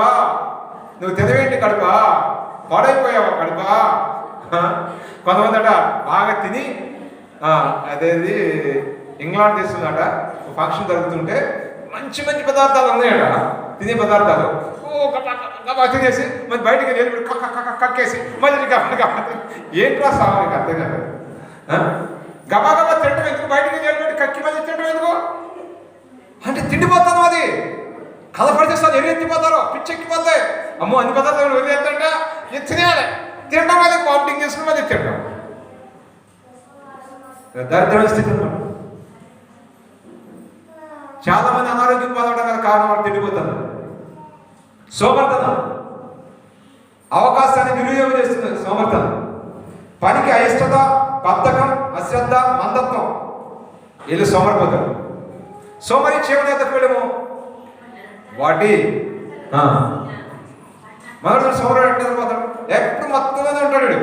నువ్వు తినవేంటి కడుప? పాడైపోయావా కడుప? కొంతమంది అట బాగా తిని, అదేది ఇంగ్లాండ్ దేశంలో ఫంక్షన్ జరుగుతుంటే మంచి పదార్థాలు ఉన్నాయట, తినే పదార్థాలు. తినేసి మరి బయటికి వెళ్ళి కక్కేసి మళ్ళీ ఏంట్రా సామానికి అర్థం కాదు. గబా తింటం ఎందుకు? బయటికి వెళ్ళి కక్కి మళ్ళీ తింటం ఎందుకు అంటే తిండిపోతాను. అది కలపడిచేస్తారు, ఎత్తిపోతారు, పిచ్చెక్కిపోతాయి. అమ్మో అన్ని పదార్థాలు ఎత్తంటే తినేయాలి, తినడం మీద వామిటింగ్ చేసుకుని మళ్ళీ తింటాం. దరిద్రమైన స్థితి అనమాట. చాలా మంది అనారోగ్యం పాలవడం గల కారణం వాళ్ళు తిండిపోతారు. సోమర్థనం, అవకాశాన్ని వినియోగం చేస్తుంది. సోమర్థనం, పనికి అయిష్టత, బద్ధకం, అశ్రద్ధ, మందత్వం, వీళ్ళు సోమరిపోతారు. సోమరి చేవని ఎద్దకు వెళ్ళము వాటి మొదటి సోమరుడు ఎట్లా పోతాడు? ఎప్పుడు మొత్తంగానే ఉంటాడు.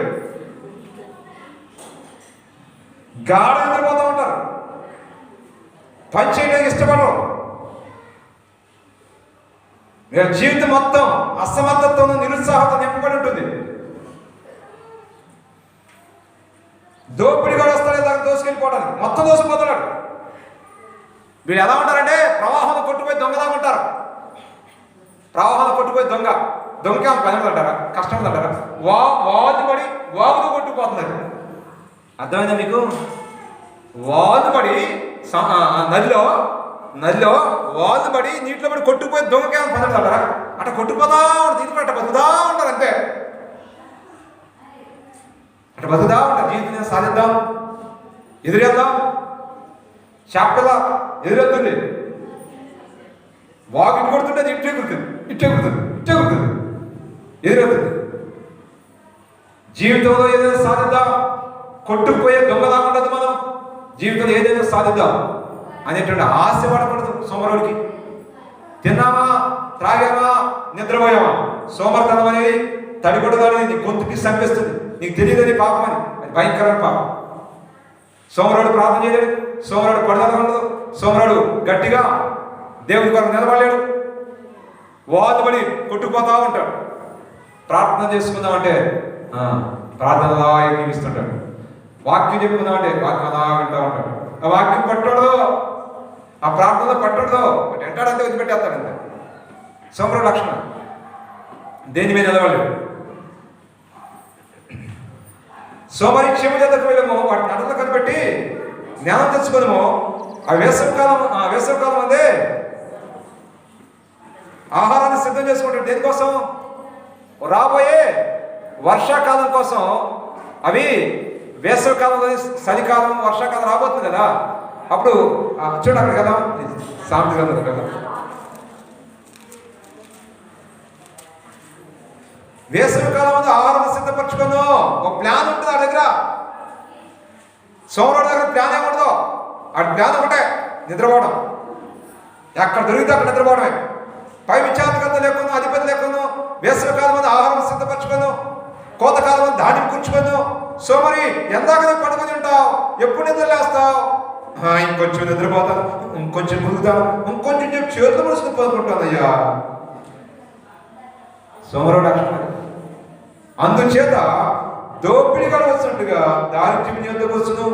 గాఢ నిద్రపోతూ ఉంటారు, పని చేయడానికి ఇష్టపడరు. జీవితం మొత్తం అసమర్థతతో, నిరుత్సాహంతో నింపబడి ఉంటుంది. దోపిడి కూడా వస్తాడే దానికి దోసుకెళ్ళిపోవడానికి, మొత్తం దోసుకుపోతున్నాడు. వీళ్ళు ఎలా ఉంటారంటే ప్రవాహంలో కొట్టుపోయి దొంగలాగా ఉంటారు. ప్రవాహంలో కొట్టుపోయి దొంగ పని అంటారా, కష్టం అంటారా? వాదుపడి వాగుతో కొట్టుకుపోతున్నారు. అర్థమైందా మీకు? వాదుపడి నదిలో వాదుపడి నీటిలో పడి కొట్టుకుపోయి దొంగకేమో పని అంటారా? అట్లా కొట్టుకుపోతా ఉంటారు, దీంట్లో అట్లా బతుకుతా ఉంటారు. అంతే, అట్లా బతుకుతా ఉంటారు. జీవితం సాధిద్దాం, ఎదురేద్దాం. చేపల ఎదురెత్తుంది, వాగు ఇటు కొడుతుంటే అది ఇట్టే కుడుతుంది, ఎదురెత్తుంది. జీవితంలో ఏదైనా సాధిద్దాం, కొట్టుకుపోయే దొంగలా ఉండదు. మనం జీవితంలో ఏదైనా సాధిద్దాం అనేటువంటి ఆశ పడకూడదు. సోమరుడికి తిన్నామా, త్రాగామా, నిద్రపోయామా, సోమర్తనం అనేది తడికొడదని నీ గొంతుకి సంపిస్తుంది. నీకు తెలియదని పాపం అని, అది భయంకరమైన పాపం. సోమరుడు ప్రార్థన చేయలేడు, సోమరుడు పడుదల ఉండదు, సోమరుడు గట్టిగా దేవుని కొరకు నిలబడలేడు, వాదుబడి కొట్టుకుపోతా ఉంటాడు. ప్రార్థన చేసుకుందామంటే ప్రార్థనలా జీవిస్తుంటాడు. వాక్యం చెప్పుకుందామంటే వాక్యం అలా వింటూ ఉంటాడు. ఆ వాక్యం పట్టడదో, ఆ ప్రార్థనలో పట్టడదో అంటే ఎంటాడంతే వదిలిపెట్టేస్తాడంతే. సోమరుడు లక్షణం, దేని మీద నిలబడలేడు. సోమరి క్షేమ చేతకు వెళ్ళము, వాటి నటలు కనిపెట్టి జ్ఞానం తెచ్చుకోదము. ఆ వేసవకాలం అందే ఆహారాన్ని సిద్ధం చేసుకుంటాడు. దేనికోసం? రాబోయే వర్షాకాలం కోసం. అవి వేసవకాలంలో చలికాలం, వర్షాకాలం రాబోతుంది కదా, అప్పుడు చూడు అక్కడ కదా సామెత గ్రంథం కదా, వేసవి కాలం ముందు ఆహారం సిద్ధపరచుకోను. ఒక ప్లాన్ ఉంటుంది ఆ దగ్గర. సోమవారం దగ్గర ప్లాన్ ఏముండదు. ఆ ప్లాన్ ఒకటే, నిద్రపోవడం. ఎక్కడ దొరికితే అక్కడ నిద్రపోవడమే. పై విచారకర్త లేకుండా, అధిపతి లేకుండా, వేసవి కాలం ముందు ఆహారం సిద్ధపరచుకోను, కోతకాలం ముందు ధాన్యం కూర్చుకోను. సో మరి ఎందాక పడుకొని ఉంటావు, ఎప్పుడు నిద్రలేస్తావు? ఇంకొంచెం నిద్రపోతాను, ఇంకొంచెం మురుగుతాను, ఇంకొంచెం చెప్పి చేతులు ముసుకుని పోతుంటానయ్యా. సోమవారం లక్షణం. అందుచేత దోపిడిగా వచ్చినట్టుగా దారిద్ర్యం యొద్దకు వచ్చును,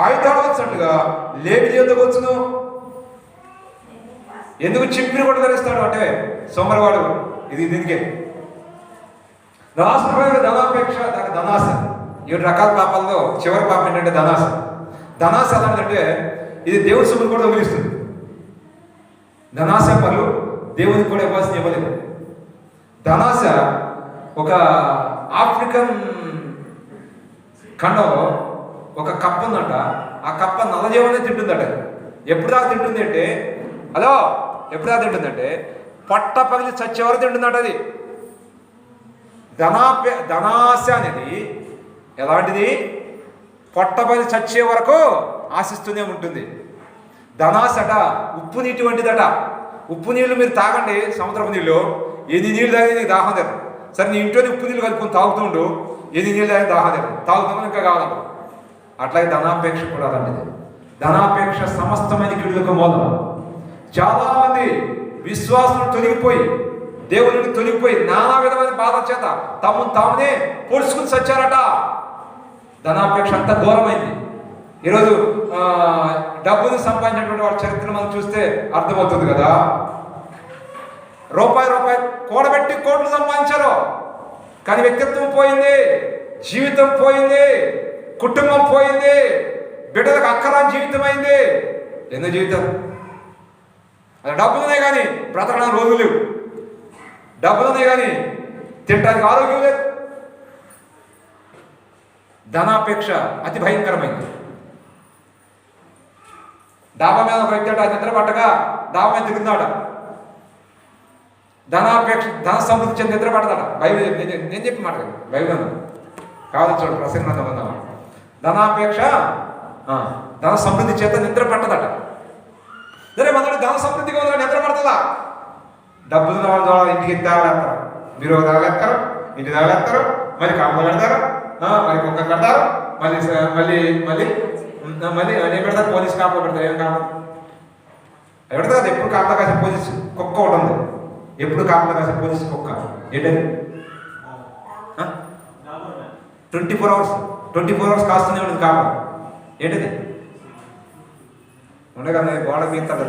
ఆయుధాలు వచ్చినట్టుగా లేబి యొద్దకు వచ్చును. ఎందుకు చింపిని కూడా ధరిస్తాడు అంటే సోమరవాడు ఇది దీనికే. రాష్ట్రపతి ధనాపేక్ష, ధనాశ. 7 రకాల పాపాల్లో చివరి పాపం ఏంటంటే ధనాశ. ధనాశ ఎలాంటిదంటే ఇది దేవుడి సొమ్మును కూడా వదిలిస్తుంది. ధనాశ పనులు దేవునికి కూడా ఇవ్వాల్సిన ఇవ్వలేదు. ధనాశ ఒక ఆఫ్రికన్ ఖండంలో ఒక కప్ప ఉందట. ఆ కప్ప నల్లజీవనే తింటుందట. ఎప్పుడు దాకా తింటుంది అంటే, హలో, ఎప్పుడు దాకా తింటుందంటే పొట్ట పగిలి చచ్చేవారు తింటుందట. అది ధనాశ అనేది ఎలాంటిది? పొట్ట పగిలి చచ్చే వరకు ఆశిస్తూనే ఉంటుంది. ధనాశట ఉప్పు నీటి వంటిదట. ఉప్పు నీళ్ళు మీరు తాగండి, సముద్రపు నీళ్ళు. ఎన్ని నీళ్ళు తాగి నీకు దాహం తెరు. సరే, నీ ఇంట్లోనే ఉప్పు నీళ్ళు కలుపుకొని తాగుతుండు, ఎన్ని నీళ్ళు తాగి దాహం తెరు, తాగుతామని ఇంకా కావాలి. అట్లాగే ధనాపేక్ష కూడా అలాంటిది. ధనాపేక్ష సమస్తమైన కీడులకు మూలం. చాలామంది విశ్వాసం తొలగిపోయి, దేవునికి తొలగిపోయి, నానా విధమైన బాధ చేత తమను తామునే పొడుచుకుని చచ్చారట. ధనాపేక్ష అంత ఘోరమైంది. ఈరోజు డబ్బుని సంపాదించినటువంటి వాళ్ళ చరిత్ర మనం చూస్తే అర్థమవుతుంది కదా. రూపాయి కూడబెట్టి కోట్లు సంపాదించారు, కానీ వ్యక్తిత్వం పోయింది, జీవితం పోయింది, కుటుంబం పోయింది, బిడ్డలకు అక్కరాని జీవితం అయింది. ఎన్నో జీవితం. అది డబ్బులునే కానీ బ్రతకడానికి రోజులు లేవు, డబ్బులునే కానీ తినడానికి ఆరోగ్యం లేదు. ధనాపేక్ష అతి భయంకరమైంది. డాబా మీద ఒక వ్యక్తి అట నిద్ర పట్టగా డాబా మీద తిరుగుతున్నాడు. ధనాపేక్ష, ధన సమృద్ధి చెంది నిద్ర పడతాడ. బైబిల్ నేను చెప్పి మాట బైబిల్ కావాలి చూడండి, ప్రసంగం ఉందా. ధనాపేక్ష ధన సమృద్ధి చేత నిద్ర పట్టదట. సరే, మనోడు ధన సమృద్ధిగా ఉందా, నిద్ర పడుతుందా? డబ్బులు వాళ్ళు ఇంటికి తేగలేస్తారు, మీరు తేగలేస్తారు, ఇంటి తేగలేస్తారు, మళ్ళీ కాపులు పెడతారు, మరి కుక్క కడతారు, మళ్ళీ మళ్ళీ మళ్ళీ మళ్ళీ ఏం పెడతారు? పోలీస్ కాపులు పెడతారు. ఏం కాపు పెడతారు కదా. ఎప్పుడు కాపులా కాసే పోలీసు కుక్క ఒకటి ఉంది. ఎప్పుడు కాపులా కాసే పోలీసు కుక్క ఏంటది? 24 hours కాస్తూనే ఉంటుంది కాపు. ఏంటది? ఉండే కదా, గోడ గీస్తాడు.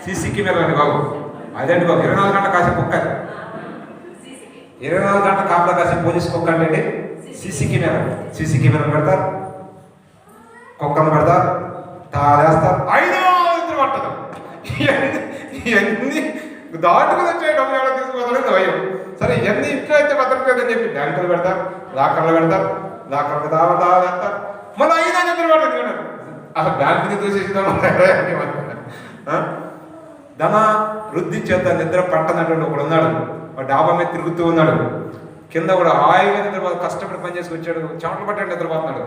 సీసీ కెమెరా అండి బాబు. అదేంటి బాబు, 24 గంటల కాసే కుక్క. 24 గంటల కాపులా కాసే పోలీస్ కుక్క అంటే సీసీ కెమెరా పెడతారు, కుక్కను పెడతారు, తాళేస్తారు, 5 నిద్ర పట్టదు. ఇవన్నీ దాటుకుని వచ్చే డబ్బులు ఎవరో తీసుకోవాలని భయం. సరే, ఇవన్నీ ఇంట్లో అయితే భద్రతని చెప్పి బ్యాంకులు పెడతారు, లాకర్లు పెడతారు, లాకర్లు తాళేస్తారు, మళ్ళీ 5 నిద్ర పట్టదు. అసలు బ్యాంకుని దూషిస్తాం. ధన వృద్ధి చేత నిద్ర పట్టనటువంటి ఒకడు ఉన్నాడు. డాబా మీద తిరుగుతూ ఉన్నాడు. కింద కూడా హాయిగా నిద్రపోతు, కష్టపడి పని చేసుకు వచ్చాడు, చెమటలు పట్టాడు, నిద్రపోతున్నాడు.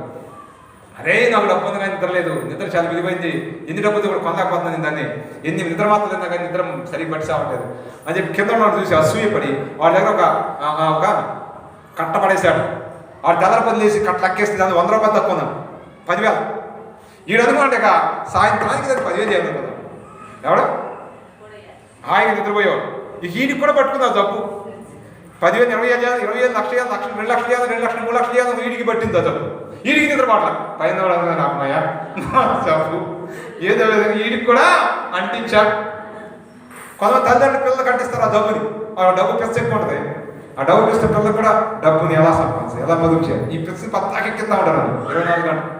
అరే, నాకు డబ్బు ఉంది కానీ నిద్ర లేదు, నిద్ర చాలా విలువైంది, ఎన్ని డబ్బుతో కూడా కొనలేకపోతున్నాను దాన్ని, ఎన్ని నిద్ర మాత్రం తిన్నా కానీ నిద్ర సరిగ్గా పట్టి సావట్లేదు అని చెప్పి కింద ఉన్నాడు చూసి అసూయపడి వాళ్ళ దగ్గర ఒక కట్ట పడేశాడు. వాడు తెల్లరపది లేసి కట్ట లెక్కేస్తే దాన్ని 100 రూపాయలు తక్కువ ఉన్నాడు, 10,000. ఈడు అనుకున్నాడు ఇక సాయంత్రానికి దాన్ని 10,000 చేయాలనుకున్నాడు. ఎవడు హాయిగా నిద్రపోయేవాడు. ఇక ఈడికి కూడా పట్టుకుందాం జబ్బు. 10,000, 20,000, 20,000, 1,00,000, 1,00,000, 2 లక్షలు చేయాలి, 2 లక్షలు, 3 లక్షలు చేయాలి. వీడికి పట్టింది జబ్బు. వీడికి నిద్ర పట్ల పైన నాకున్నాయా జబ్బు. ఏదో విధంగా వీడికి కూడా అంటించాడు. కొంతమంది తల్లిదండ్రులు పిల్లలు కట్టిస్తారు ఆ డబ్బుని. ఆ డబ్బు పిస్త ఎక్కువ ఉంటుంది. ఆ డబ్బు పిస్త పిల్లలు కూడా డబ్బుని ఎలా సంపాదించాలి, ఎలా పొదుపు చేయాలి, ఈ పిస్త పత్తాకి ఎక్కిస్తా ఉంటారు 24 గంటలు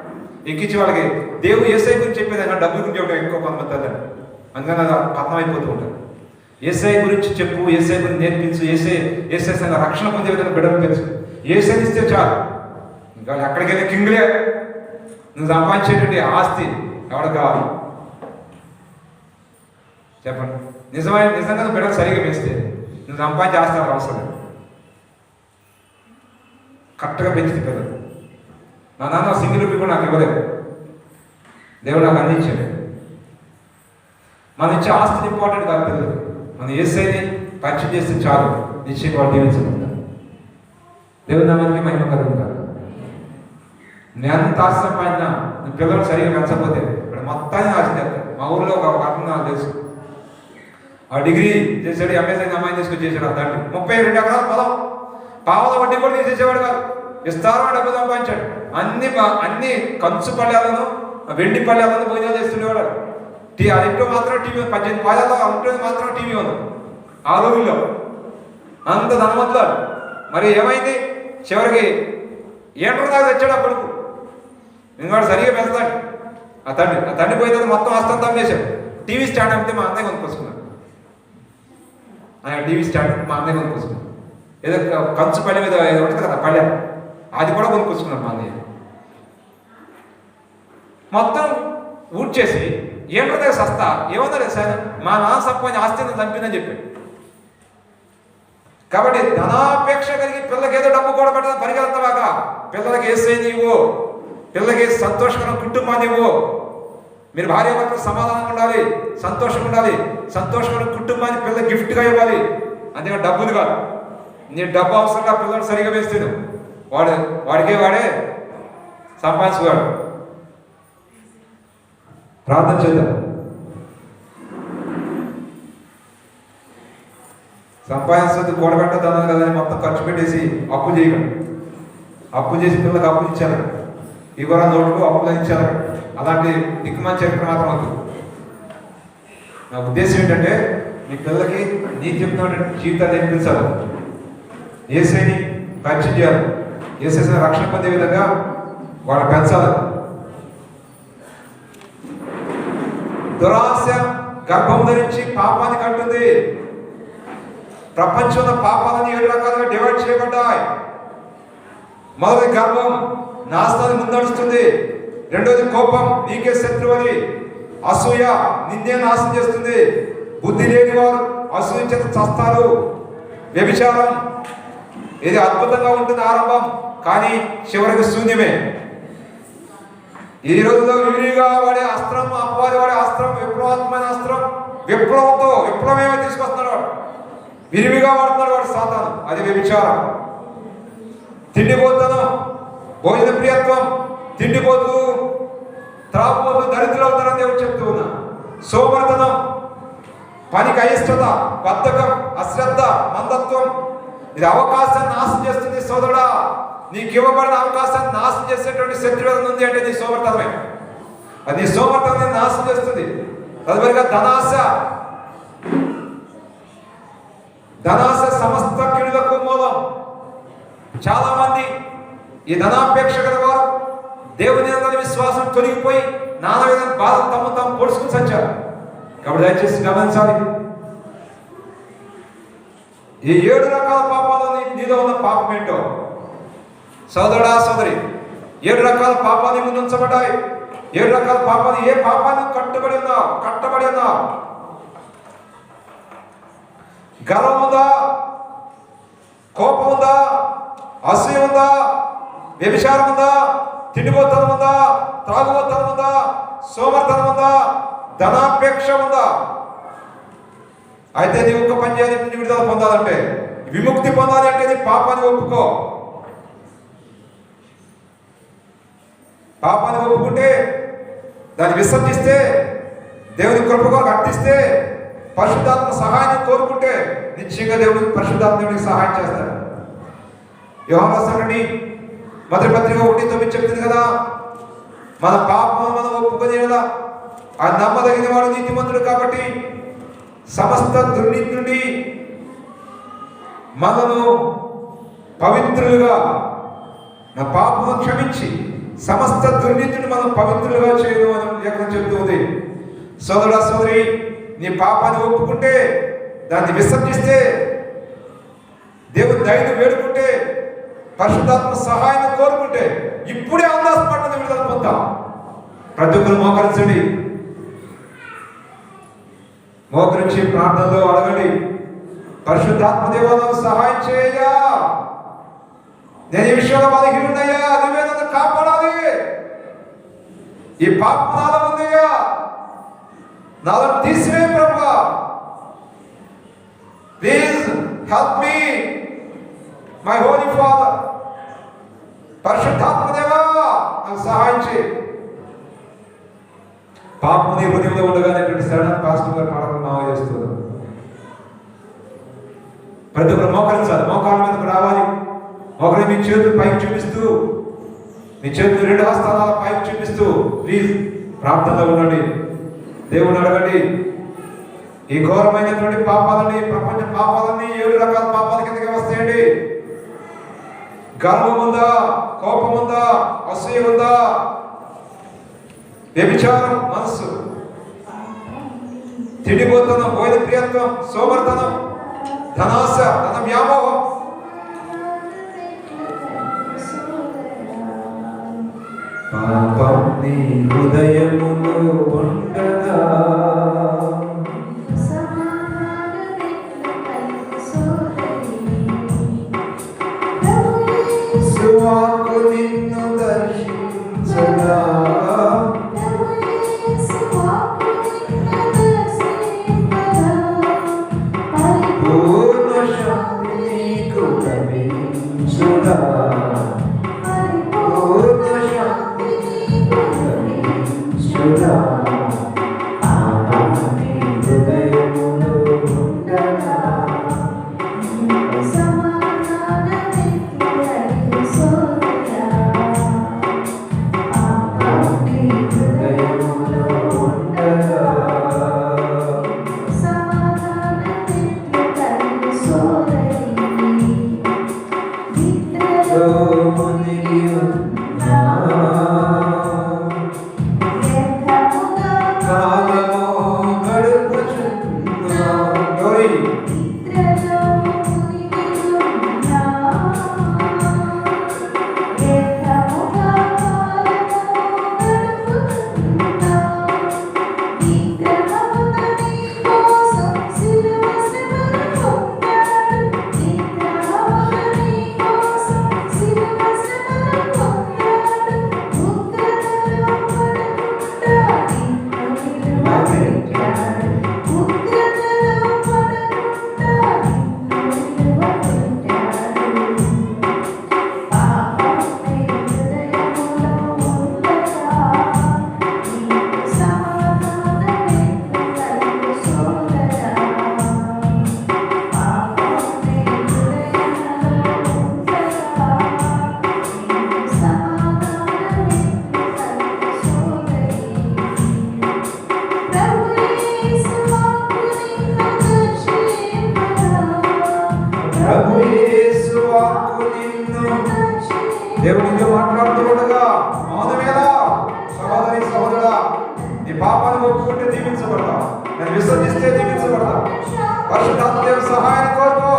ఎక్కించి వాళ్ళకి దేవుడు యేసయ్య గురించి చెప్పేదైనా డబ్బు గురించి చెప్పడం ఎక్కువ కొంతమంది తల్లిదండ్రులు. అందుకని అది పతనం అయిపోతూ ఉంటారు. యేసయ్య గురించి చెప్పు, యేసయ్య గురించి నేర్పించు, యేసయ్య సంగ రక్షణ పొందే విధంగా బిడ్డలు పెంచు. యేసయ్యని ఇస్తే చాలు, ఇంకా ఎక్కడికైనా కింగులే. నువ్వు సంపాదించేటువంటి ఆస్తి ఎవరికి కావాలి చెప్పండి? నిజంగా నువ్వు బిడ్డకు సరిగా పెంచితే నువ్వు సంపాదించే ఆస్తి నాకు అవసరం లేదు. కరెక్ట్గా పెంచితే పిల్లలు. మా నాన్న సింగిల్ రూపీ కూడా నాకు ఇవ్వలేదు, దేవుడు నాకు అందించాడు. మనం ఇచ్చే ఆస్తిని ఇంపార్టెంట్ కాదు పిల్లలు. మనం ఏసైని పరిచయం చేస్తే చాలు, నిశ్చయం వాళ్ళు దీవించబడతారు. దేవుని నామానికి మహిమ కలుగును కాదు. నేను ఎంత ఆశ సంపాదించినా నువ్వు పిల్లలు సరిగా పెంచకపోతే ఇక్కడ మొత్తాన్ని ఆశ చేస్తాను. మా ఊళ్ళో ఒక అతను నాకు తెలుసు, ఆ డిగ్రీ చేశాడు, ఎంఎస్ఐ అమ్మాయి తీసుకొని చేశాడు. ఆ తండ్రి 32 ఎకరాల పొలం, పావుల వడ్డీ కూడా తీసేసేవాడు కాదు, విస్తారమైన డబ్బు సంపాదించాడు. అన్ని కంచు పళ్ళాలను వెండి పళ్ళాలను భోజనాలు చేస్తుండేవాడు. అది ఇంట్లో మాత్రం టీవీ, 18 పాదాల్లో ఇంట్లో మాత్రం టీవీ ఉంది ఆ రోజుల్లో. అంత ధనవంతులు. మరి ఏమైంది? చివరికి ఏటర్ దాకా తెచ్చాడు ఆ కొడుకు. ఇంకోటి సరిగా పెంచుతాడు ఆ తండ్రి పోయిన తర్వాత మొత్తం హస్తంతం చేశాడు. టీవీ స్టాండ్ అమ్మితే మా అన్నయ్య కొనుక్కొచ్చుకున్నాడు. ఆయన టీవీ స్టాండ్ మా అన్నయ్య కొనుక్కొచ్చుకున్నాడు. ఏదో కంచు పళ్ళె మీద ఏదో ఉంటుంది కదా పళ్ళెం, అది కూడా కొనుక్కొచ్చుకున్నాడు మా అన్నయ్య. మొత్తం ఊడ్చేసి ఏమిటో సస్తా ఏమన్నా సార్ మా నాన్న సంపాదించి ఆస్తిని చంపిందని చెప్పాడు. కాబట్టి ధనాపేక్ష కలిగి పిల్లలకి ఏదో డబ్బు కూడా పెట్టడం పరిగెత్తవాగా. పిల్లలకి ఏసైని ఇవ్వు, పిల్లలకి సంతోషకరమైన కుటుంబాన్ని ఇవ్వు. మీరు భార్య భర్తలు సమాధానంగా ఉండాలి, సంతోషంగా ఉండాలి. సంతోషకరమైన కుటుంబాన్ని పిల్లలకి గిఫ్ట్గా ఇవ్వాలి. అంతేగా డబ్బులు కాదు. నీ డబ్బు అవసరంగా పిల్లలు సరిగా వేస్తాడు, వాడే సంపాదించువాడు. ప్రార్థన చేద్దాం. సంపాదించదు కూడబెట్టదన్నాను కదా అని మొత్తం ఖర్చు పెట్టేసి అప్పు చేయకండి. అప్పు చేసి పిల్లలకు అప్పులు ఇచ్చారు, ఇవ్వరా నోట్లు అప్పులు ఇచ్చారు. అలాంటి దిక్కుమాల చరిత్ర మాత్రం అవుతుంది. నా ఉద్దేశం ఏంటంటే మీ పిల్లలకి నీకు చెప్తున్న జీవితాన్ని నేర్పించాలి, ఏసైని పరిచయం చేయాలి, ఏసైని రక్షణ పొందే విధంగా వాళ్ళు పెంచాలి. దురాశ గర్భం ధరించి పాపాన్ని కంటుంది. ప్రపంచంలో పాపాలని 7 రకాలుగా డివైడ్ చేయబడ్డాయి. మొదటి గర్వం నాశనాన్ని ముందడుస్తుంది. రెండోది కోపం, నీకే శత్రువని. అసూయ నిన్నే నాశనం చేస్తుంది. బుద్ధి లేని వారు అసూయ చేత చస్తారు. వ్యభిచారం ఇది అద్భుతంగా ఉంటుంది ఆరంభం, కానీ చివరికి శూన్యమే. ఈ రోజుల్లో విరివిగా వాడే అస్త్రం, అపవాది వాడే అస్త్రం, విప్లవాత్మైన అస్త్రం, విప్లవమే తీసుకొస్తున్నాడు వాడు. విరివిగా వాడుతున్నాడు వాడు సాతాను. అది వ్యభిచారం. తిండిపోతనం, భోజన ప్రియత్వం, తిండిపోతూ త్రాగుపోతూ దరిద్రులు అవుతారని దేవుడు చెప్తూ ఉన్నా. సోమరితనం, పనికి అయిష్టత, బద్ధకం, అశ్రద్ధ, మందత్వం ఇది అవకాశాన్ని నాశనం చేస్తుంది. సోదరుడా, నీకు ఇవ్వబడిన అవకాశాన్ని నాశనం చేసేటువంటి శత్రువు ఉంది అంటే నీ సోమర్థమే. అది నీ సోమర్థాన్ని నాశనం చేస్తుంది. తదుపరిగా ధనాశ సమస్త కీడులకు మూలం. చాలా మంది ఈ ధనాపేక్ష గల వారు దేవుని యందు విశ్వాసం తొలగిపోయి నానా విధంగా బాధ తమ పొడుచుకుని సచ్చారు. కాబట్టి దయచేసి గమనించాలి, ఈ 7 రకాల పాపాలు నీలో ఉన్న పాపం ఏంటో. సోదరుడా సోదరి, 7 రకాల పాపాలు ముందు ఉంచబడ్డాయి. 7 రకాల పాపాలు. ఏ పాపాన్ని కట్టబడి ఉన్నావు? గర్వం ఉందా? కోపం ఉందా? అసూయ ఉందా? వ్యభిచారం ఉందా? తిండిపోతనం ఉందా? త్రాగుబోతనం ఉందా? సోమర్తనం ఉందా? ధనాపేక్ష ఉందా? అయితే నీ ఒక్క పని చేయాలి. విడుదల పొందాలంటే, విముక్తి పొందాలి అంటే నీ పాపాన్ని ఒప్పుకో. పాపాన్ని ఒప్పుకుంటే, దాన్ని విసర్జిస్తే, దేవుని కృప కొరకు అర్థిస్తే, పరిశుద్ధాత్మ సహాయాన్ని కోరుకుంటే నిశ్చయంగా దేవుడికి పరిశుద్ధాత్మకి సహాయం చేస్తాడు. యోహాను రాసిన మొదటి పత్రిక 1:9 చెప్తుంది కదా, మన పాపం మనం ఒప్పుకొని ఆ నమ్మదగిన వాడు నీతిమంతుడు కాబట్టి సమస్త దుర్నీతి నుండి మనను పవిత్రులుగా, నా పాపము క్షమించి సమస్త దుర్నీతిని మనం పవిత్రులుగా చేయను అని ఎక్కడ చెప్తుంది. సోదరుడా సోదరి, నీ పాపాన్ని ఒప్పుకుంటే, దాన్ని విసర్జిస్తే, దేవుని దయను వేడుకుంటే పరిశుద్ధాత్మ సహాయాన్ని కోరుకుంటే ఇప్పుడే అందాసపడిన విడుదల పొందాం. ప్రతి ఒక్కరు మోకరించండి, మోకరించి ప్రార్థనలో అడగండి, పరిశుద్ధాత్మ దేవాలకు సహాయం చేయగా, నేను ఈ విషయంలో బలహీనుడయ్యా, నువ్వే నన్ను కాపాడాలి, ఈ పాపం నాలో ఉందయ్యా, నాలో తీసివే ప్రభువా, please help me my Holi father. పరిశుద్ధాత్మ దేవా నాకు సహాయం చేయి. పాపం నీ హృదయంలో ఉండగానేటువంటి శరణ పాస్టర్ గారు పాటలు మావ చేస్తున్నారు. ప్రతి ఒక్కరు మోకరించాలి, మోకాళ్ళ మీదకు రావాలి. ఒకరి మీ చేతులు పైకి చూపిస్తూ, మీ చేతులు 2 హస్తాల పైకి చూపిస్తూ ప్లీజ్ ప్రార్థనలో ఉండండి. దేవుని అడగండి. ఈ ఘోరమైనటువంటి పాపాలని, ప్రపంచ పాపాలన్నీ 7 రకాల పాపాల కిందకి వస్తాయండి. గర్వం ఉందా, కోపం ఉందా, అసూయ ఉందా, వ్యభిచారం, మనస్సు, తిండిపోతనం, బోధ ప్రియత్వం, సోమర్తనం, ధనాశ, ధన వ్యామోహం, పాపం నీ హృదయములో ఉండగా, సువాకు నిన్ను దర్శించగా, పూర్ణ శాంతి నీకు లభించుగా, పూర్ణ శాంతి నీకు లభించుగా, పాపం నీ హృదయములో ఉండగా, దేవునితో మాట్లాడుతూ ఉండగా మౌనమేలా సహోదరి సహోదరుడా, నీ పాపాన్ని ఒప్పుకుంటే దీవించబడతావు, నేను విసర్జిస్తే దీవించబడతావు. పరిశుద్ధాత్మ దేవుని సహాయాన్ని కోరుకో.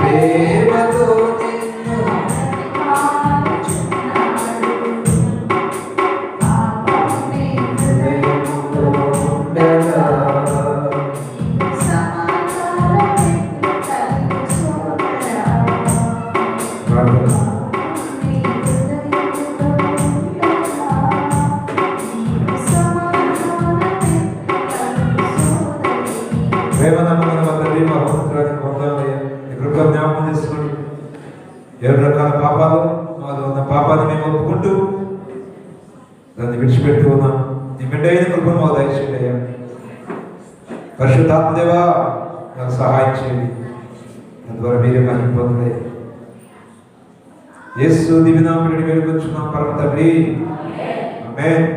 ప్రేమతో ప్రేమ నమ్మకం మా తండ్రి మా పవిత్రానికి పొందాలయ్యా. నీ కృప జ్ఞాపకం చేసుకోండి. 7 రకాల పాపాలు మాలో ఉన్న పాపాన్ని మేము ఒప్పుకుంటూ దాన్ని విడిచిపెడుతూ ఉన్నాం. నీ మెండైన కృప మాకు దయచేయండి అయ్యా. పరిశుద్ధాత్మదేవా నాకు సహాయం చేయండి. తద్వారా మీరే మహిమ పొందలే. యేసు దివ్యనామములో వేడుకొంచున్నాం పరమ తండ్రి. ఆమేన్.